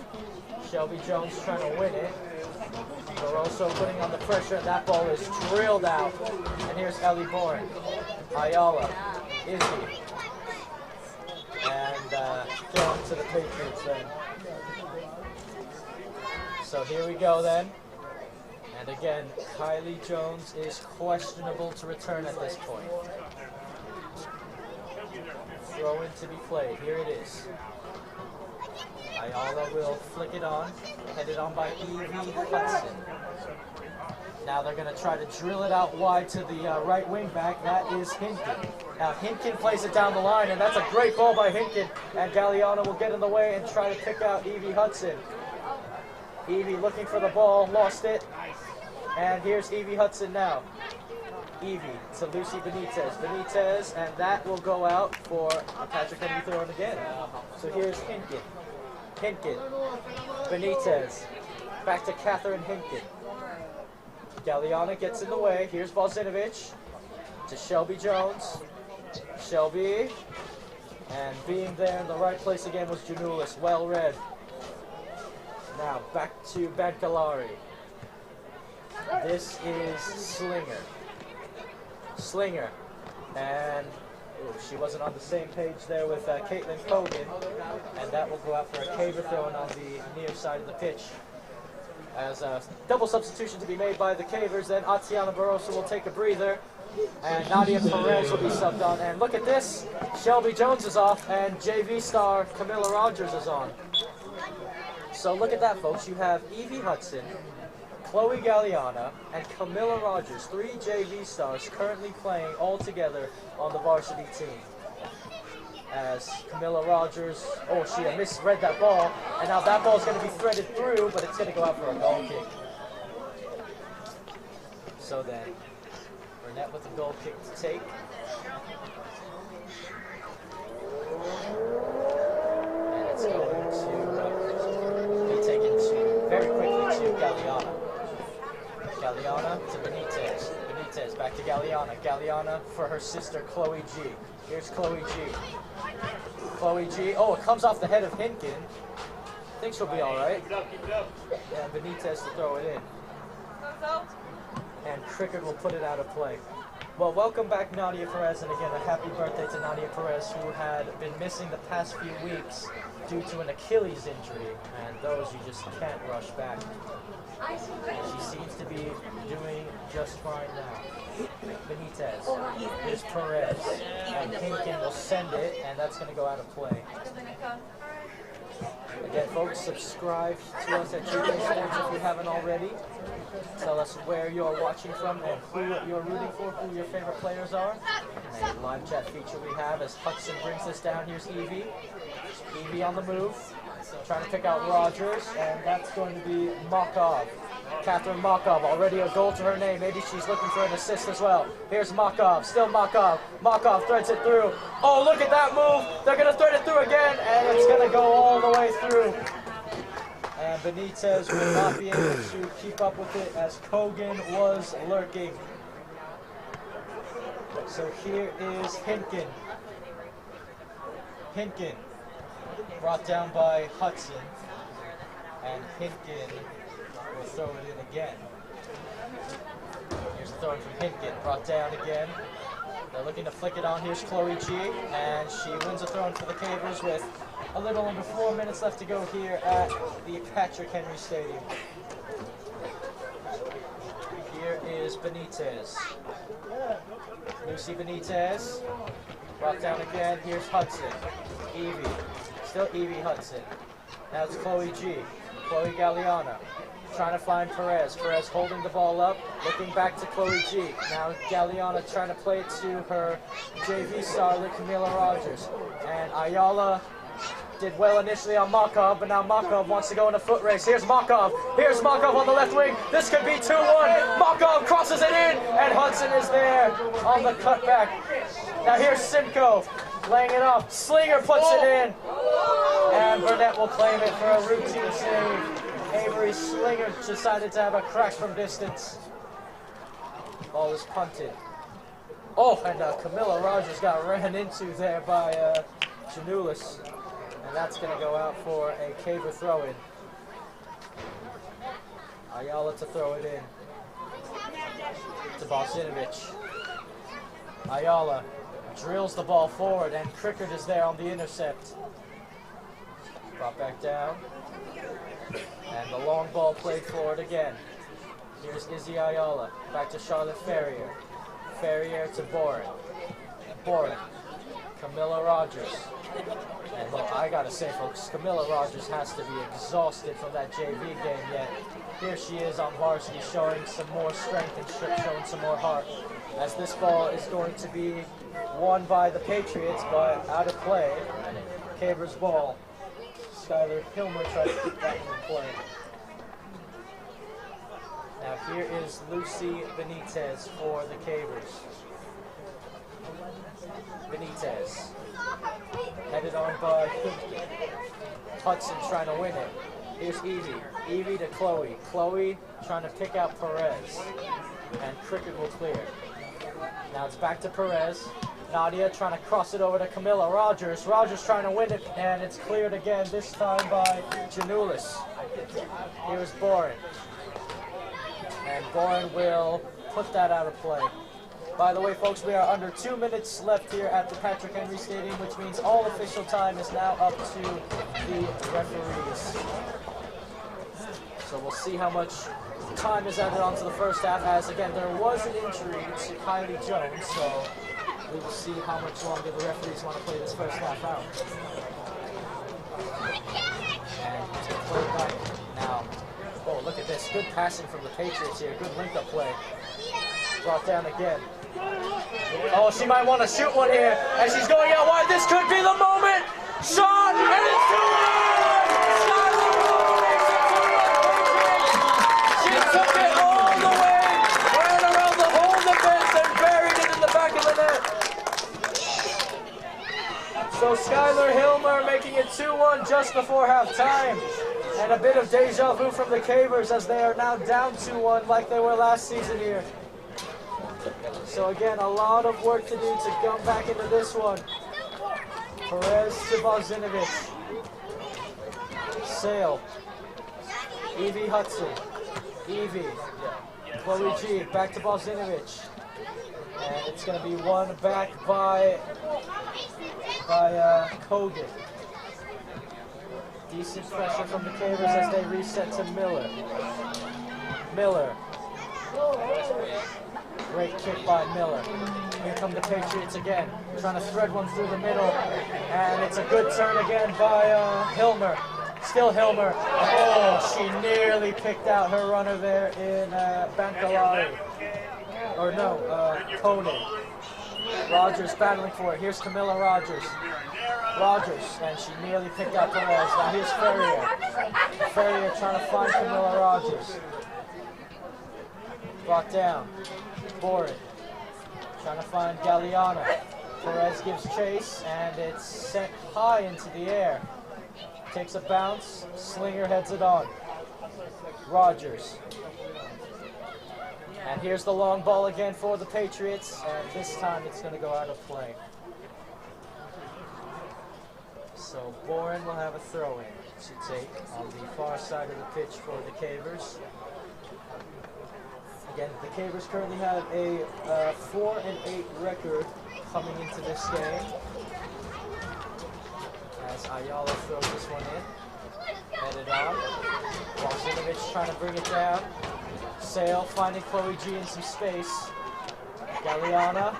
S3: Shelby Jones trying to win it. Barroso putting on the pressure. That ball is drilled out. And here's Ellie Bourne. Ayala. Izzy. And thrown to the Patriots then. So here we go then. And again, Kylie Jones is questionable to return at this point. Throw in to be played. Here it is. Ayala will flick it on. Headed on by Evie Hudson. Now they're going to try to drill it out wide to the right wing back. That is Hinkin. Now Hinkin plays it down the line, and that's a great ball by Hinkin. And Galliano will get in the way and try to pick out Evie Hudson. Evie looking for the ball, lost it. And here's Evie Hudson now. Evie to Lucy Benitez. Benitez, and that will go out for Patrick Henry throw in again. So here's Hinkin. Hinkin. Benitez. Back to Catherine Hinkin. Galliana gets in the way. Here's Balzinovich to Shelby Jones. Shelby. And being there in the right place again was Janulis. Well read. Now back to Bancalari. This is Slinger. Slinger. And she wasn't on the same page there with Caitlin Cogan. And that will go out for a Caver throwing on the near side of the pitch. As a double substitution to be made by the Cavers, then Atiana Barroso will take a breather. And Nadia Perez will be subbed on. And look at this. Shelby Jones is off, and JV star Camilla Rogers is on. So look at that, folks. You have Evie Hudson, Chloe Galliana, and Camilla Rogers, 3 JV stars currently playing all together on the varsity team. As Camilla Rogers, she misread that ball, and now that ball is going to be threaded through, but it's going to go out for a goal kick. So then, Burnett with a goal kick to take. And it's going to be taken to, very quickly to Galliana. Galliana to Benitez. Benitez back to Galliana. Galliana for her sister Chloe G. Here's Chloe G. Chloe G. Oh, it comes off the head of Hinkin. I think she'll be all right. And Benitez to throw it in. And Cricket will put it out of play. Well, welcome back Nadia Perez, and again a happy birthday to Nadia Perez, who had been missing the past few weeks due to an Achilles injury, and those you just can't rush back. She seems to be doing just fine now. Benitez, here's Perez, and Hinkin will send it, and that's going to go out of play. Again, folks, subscribe to us at GK Sports if you haven't already. Tell us where you're watching from and who you're rooting for, who your favorite players are. And a live chat feature we have as Hudson brings this down. Here's Evie. Evie on the move, trying to pick out Rogers, and that's going to be Makov. Catherine Makov, already a goal to her name. Maybe she's looking for an assist as well. Here's Makov, still Makov. Makov threads it through. Oh, look at that move. They're going to thread it through again, and it's going to go all the way through. And Benitez will not be able to keep up with it as Kogan was lurking. So here is Hinkin. Hinkin brought down by Hudson. And Hinkin will throw it in again. Here's the throw from Hinkin, brought down again. They're looking to flick it on. Here's Chloe G, and she wins a throw for the Cavers with a little under 4 minutes left to go here at the Patrick Henry Stadium. Here is Benitez. Lucy Benitez, brought down again. Here's Hudson. Evie, still Evie Hudson. Now it's Chloe G. Chloe Galliana trying to find Perez. Perez holding the ball up, looking back to Chloe G. Now Galliana trying to play it to her JV starlet, Camila Rogers. And Ayala did well initially on Makov, but now Makov wants to go in a foot race. Here's Makov. Here's Makov on the left wing. This could be 2-1. Makov crosses it in, and Hudson is there on the cutback. Now here's Simcoe laying it up. Slinger puts it in, and Burnett will claim it for a routine save. Avery Slinger decided to have a crack from distance. Ball is punted. Oh, and Camilla Rogers got ran into there by Janulis. And that's going to go out for a Caver throw-in. Ayala to throw it in to Bosinovic. Ayala drills the ball forward, and Crickard is there on the intercept. Brought back down. And the long ball played forward again. Here's Izzy Ayala. Back to Charlotte Ferrier. Ferrier to Boren. Boren. Camilla Rogers. And look, I gotta say, folks, Camilla Rogers has to be exhausted from that JV game yet. Here she is on varsity, showing some more strength and showing some more heart. As this ball is going to be won by the Patriots, but out of play. Caver's ball. Skylar Hilmer tries to keep that in play. Now here is Lucy Benitez for the Cavers. Benitez. Headed on by Hudson trying to win it. Here's Evie. Evie to Chloe. Chloe trying to pick out Perez. And Cricket will clear. Now it's back to Perez. Nadia trying to cross it over to Camilla Rogers. Rogers trying to win it, and it's cleared again, this time by Janulis. Here's Boren. And Boren will put that out of play. By the way, folks, we are under 2 minutes left here at the Patrick Henry Stadium, which means all official time is now up to the referees. So we'll see how much time is added onto the first half, as again, there was an injury to Kylie Jones, so we will see how much longer the referees want to play this first half out. And to play back now. Oh, look at this. Good passing from the Patriots here. Good link-up play. Brought down again. Oh, she might want to shoot one here. And she's going out wide. This could be the moment. Shot! And it's 2-1! She took it all the way. Ran around the whole defense and buried it in the back of the net. So Skylar Hilmer making it 2-1 just before halftime. And a bit of deja vu from the Cavers as they are now down 2-1 like they were last season here. So again, a lot of work to do to come back into this one. Perez to Bozinovic. Sale. Evie Hudson. Evie. Chloe G. Back to Bozinovic. And it's going to be won back by Kogan. Decent pressure from the Cavers as they reset to Miller. Miller. Great kick by Miller. Here come the Patriots again, trying to thread one through the middle. And it's a good turn again by Hilmer. Still Hilmer. Oh, she nearly picked out her runner there in Bancalari. Or no, Koenig. Rogers battling for it. Here's Camilla Rogers. Rogers, and she nearly picked out Perez. Now here's Ferrier. Ferrier trying to find Camilla Rogers. Brought down. Boren. Trying to find Galliana. Perez gives chase, and it's sent high into the air. Takes a bounce. Slinger heads it on. Rodgers. And here's the long ball again for the Patriots, and this time it's going to go out of play. So Boren will have a throw-in to take on the far side of the pitch for the Cavers. Again, the Cavers currently have a 4-8 record coming into this game. As Ayala throws this one in. Headed on. Bosinovic trying to bring it down. Sale finding Chloe G in some space. Galliana.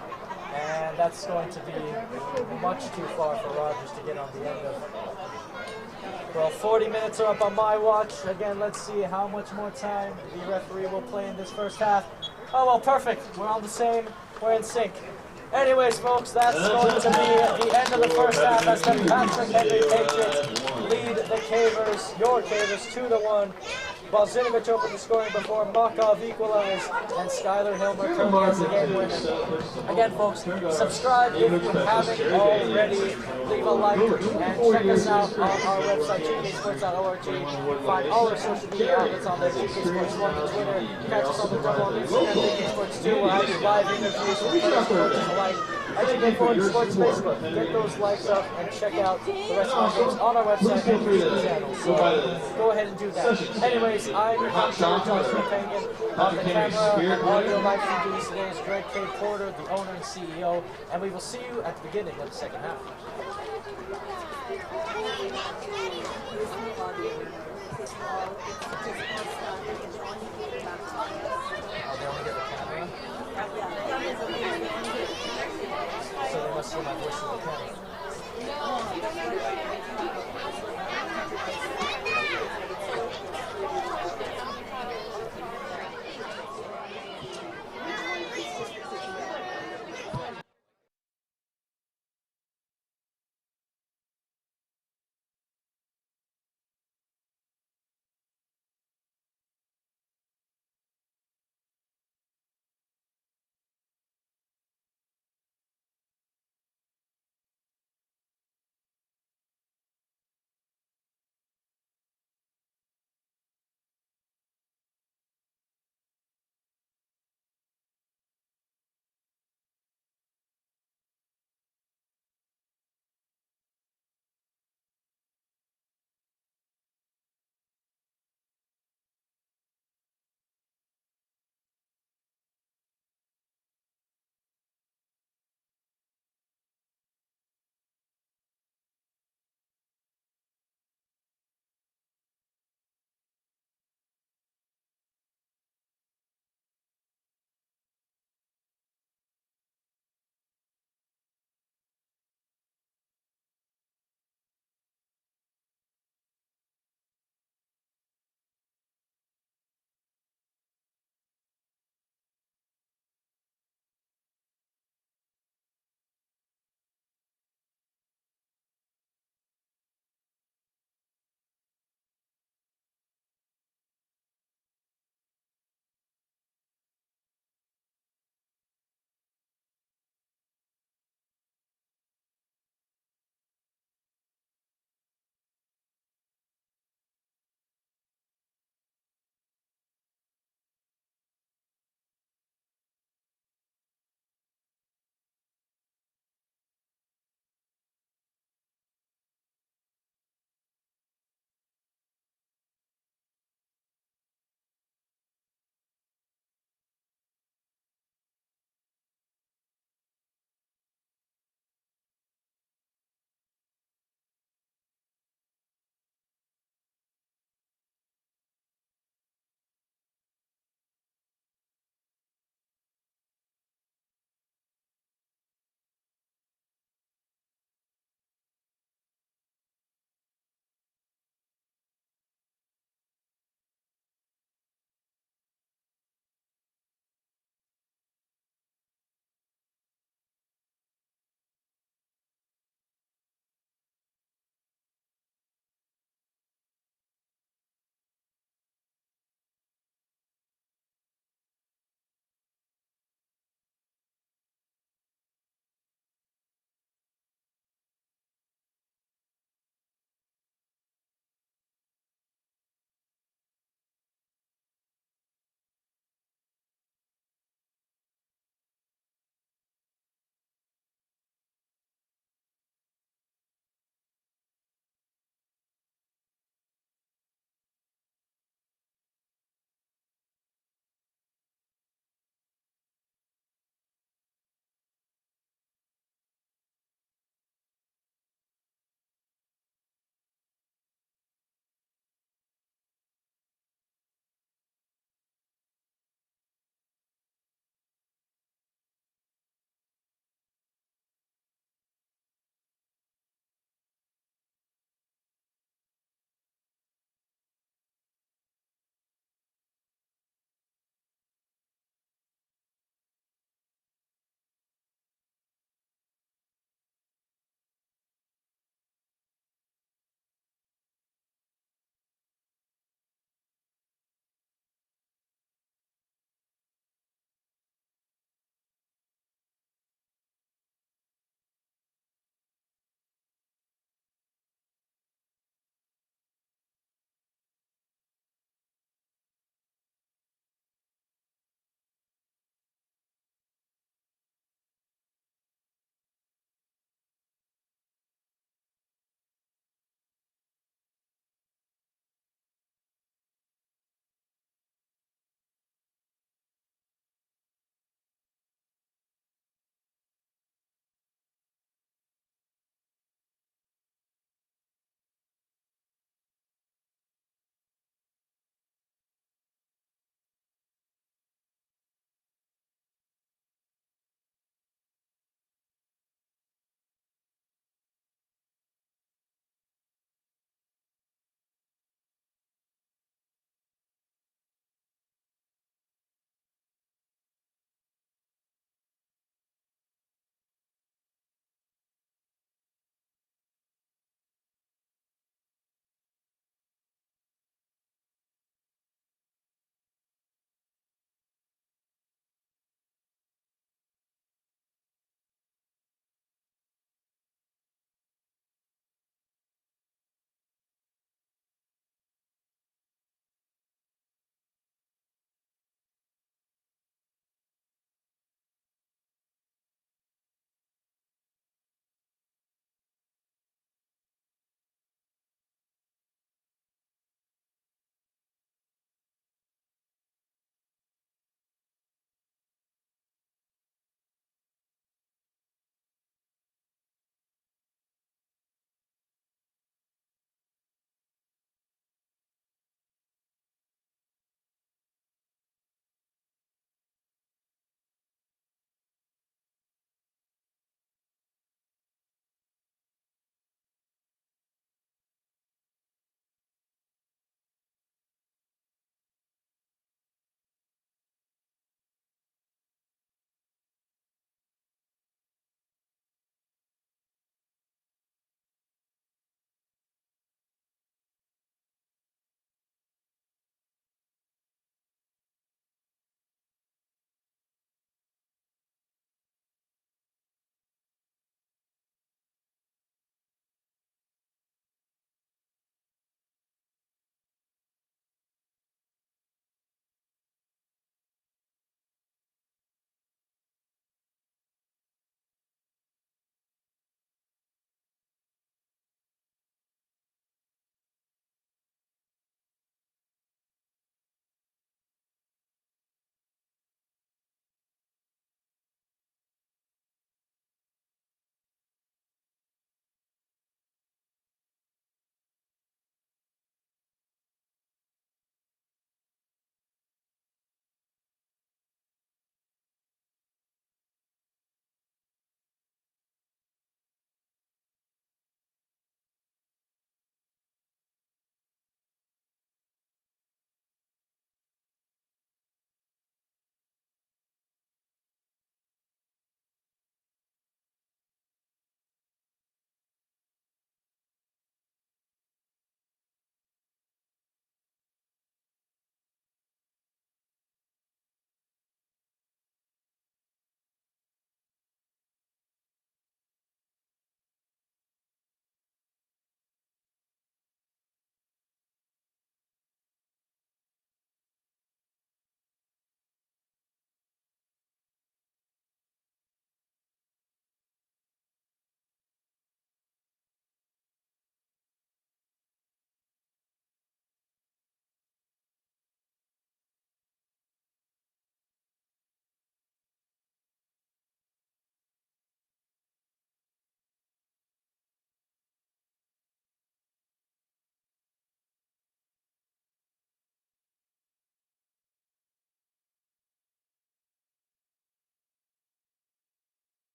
S3: And that's going to be much too far for Rodgers to get on the end of. Well, 40 minutes are up on my watch. Again, let's see how much more time the referee will play in this first half. Oh, well, perfect. We're on the same. We're in sync. Anyways, folks, that's going to be the end of the first half as the Patrick Henry Patriots lead the Cavers, your Cavers, 2-1. Balzinovic opened the scoring before Makov equalized, and Skylar Hilmer turned as the game winner. Again, folks, subscribe if you haven't already. Leave a like and check us out on our website, gksports.org. Find all our social media outlets on there, GKSports1 on Twitter. Catch us on the double on Instagram, GKSports2. We'll have you live interviews with players, coaches alike. Educate Forward Sports Facebook. Get those likes up and check out the rest of our games on our website and YouTube channel. So go ahead and do that. Anyways, I'm Joshua Penguin. On the camera and audio live stream duties today is Greg K. Porter, the owner and CEO, and we will see you at the beginning of the second half. Oh, they only get the camera? So they must hear my voice in the camera.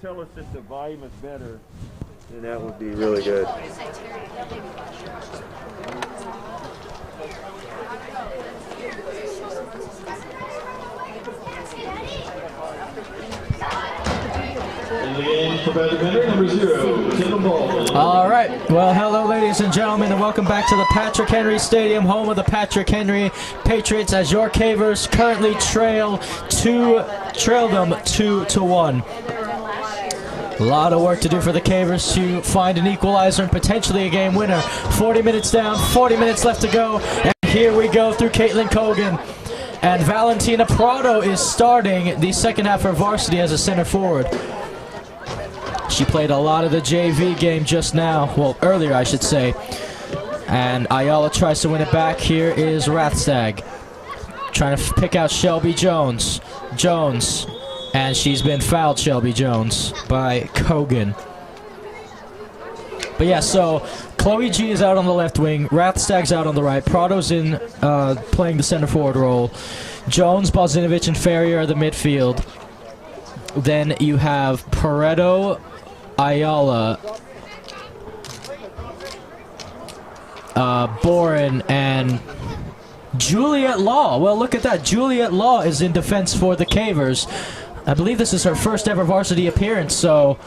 S6: tell us that the volume is better,
S4: then that would be really good.
S1: In the game for Patrick Henry, number 0, Tim Baldwin.
S2: All right. Well, hello, ladies and gentlemen, and welcome back to the Patrick Henry Stadium, home of the Patrick Henry Patriots, as your Cavers currently trail them 2-1. A lot of work to do for the Cavers to find an equalizer and potentially a game winner. 40 minutes down, 40 minutes left to go, and here we go through Caitlin Cogan. And Valentina Prado is starting the second half for varsity as a center forward. She played a lot of the JV game just now, well, earlier I should say. And Ayala tries to win it back. Here is Rathstag trying to pick out Shelby Jones. And she's been fouled, Shelby Jones, by Cogan. But yeah, so Chloe G is out on the left wing, Rathstag's out on the right, Prado's in playing the center forward role. Jones, Bozinovic, and Ferrier are the midfield. Then you have Pareto, Ayala, Boren, and Juliet Law. Well, look at that. Juliet Law is in defense for the Cavers. I believe this is her first ever varsity appearance, so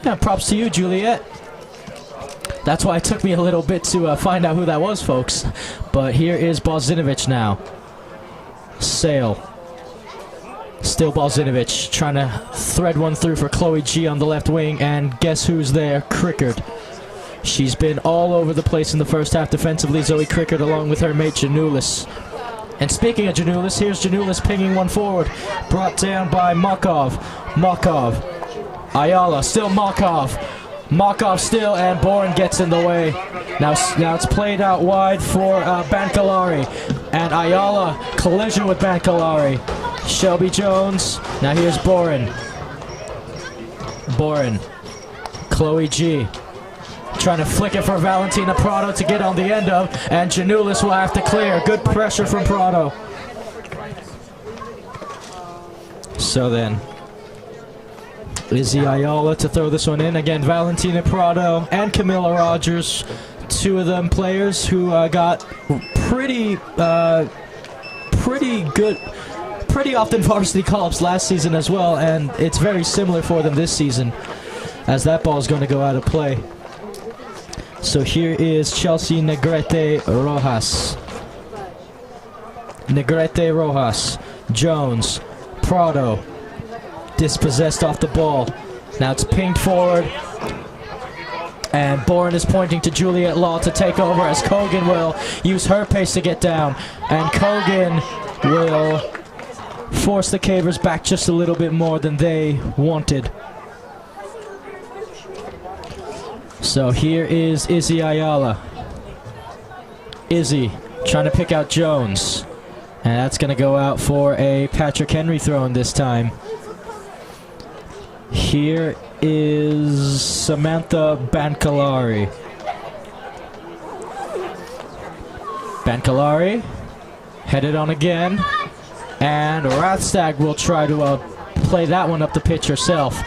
S2: yeah, props to you, Juliet. That's why it took me a little bit to find out who that was, folks. But here is Bozinovic now. Sale. Still Bozinovic trying to thread one through for Chloe G on the left wing, and guess who's there? Crickard. She's been all over the place in the first half defensively, Zoe Crickard, along with her mate Janulis. And speaking of Janulis, here's Janulis pinging one forward, brought down by Makov. Ayala, still Makov still, and Boren gets in the way. Now it's played out wide for Bankalari, and Ayala collision with Bankalari. Shelby Jones. Now here's Boren. Chloe G. Trying to flick it for Valentina Prado to get on the end of, and Janulis will have to clear. Good pressure from Prado. So then, Izzy Ayala to throw this one in. Again, Valentina Prado and Camilla Rogers, two of them players who got pretty often varsity call-ups last season as well, and it's very similar for them this season, as that ball is going to go out of play. So here is Chelsea Negrete Rojas. Jones. Prado. Dispossessed off the ball. Now it's pinged forward. And Boren is pointing to Juliet Law to take over, as Cogan will use her pace to get down. And Cogan will force the Cavers back just a little bit more than they wanted. So here is Izzy Ayala. Izzy trying to pick out Jones. And that's going to go out for a Patrick Henry throw in this time. Here is Samantha Bankalari. Headed on again. And Rathstag will try to play that one up the pitch herself.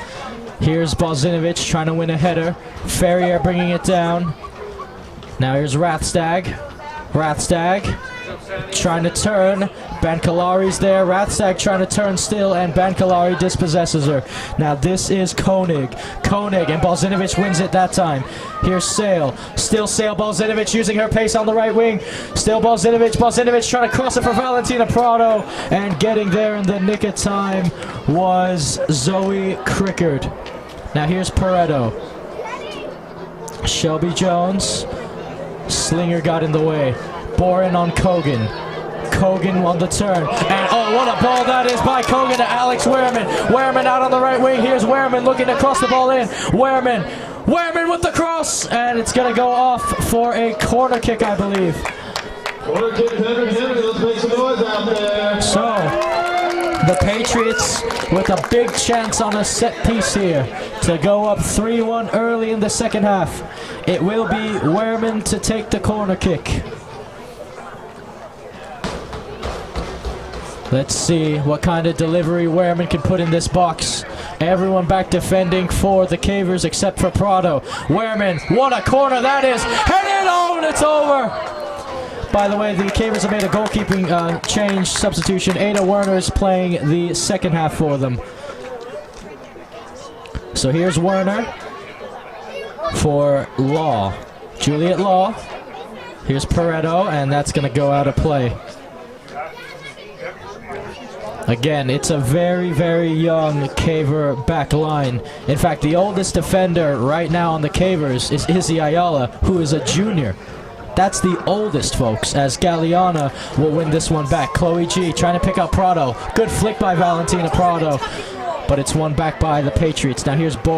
S2: Here's Bozinovic trying to win a header. Ferrier bringing it down. Now here's Rathstag trying to turn. Bankalari's there. Rathstag trying to turn still, and Bankalari dispossesses her. Now this is Koenig, and Bozinovic wins it that time. Here's Sale. Still Sale. Bozinovic using her pace on the right wing. Still Bozinovic trying to cross it for Valentina Prado, and getting there in the nick of time was Zoe Crickard. Now here's Pareto. Shelby Jones. Slinger got in the way. Boren on Cogan on the turn. And oh, what a ball that is by Cogan to Alex Wehrman. Wehrman out on the right wing. Here's Wehrman looking to cross the ball in. Wehrman with the cross, and it's going to go off for a corner kick, I believe.
S1: Corner kick, Henry, let's make some noise out there.
S2: So, the Patriots with a big chance on a set piece here to go up 3-1 early in the second half. It will be Wehrman to take the corner kick. Let's see what kind of delivery Wehrman can put in this box. Everyone back defending for the Cavers except for Prado. Wehrman, what a corner that is! Headed on, it's over! By the way, the Cavers have made a goalkeeping change, substitution. Ada Werner's playing the second half for them. So here's Werner for Law. Juliet Law. Here's Pareto, and that's going to go out of play. Again, it's a very, very young Caver back line. In fact, the oldest defender right now on the Cavers is Izzy Ayala, who is a junior. That's the oldest, folks, as Galeana will win this one back. Chloe G trying to pick up Prado. Good flick by Valentina Prado, but it's won back by the Patriots. Now here's Bo.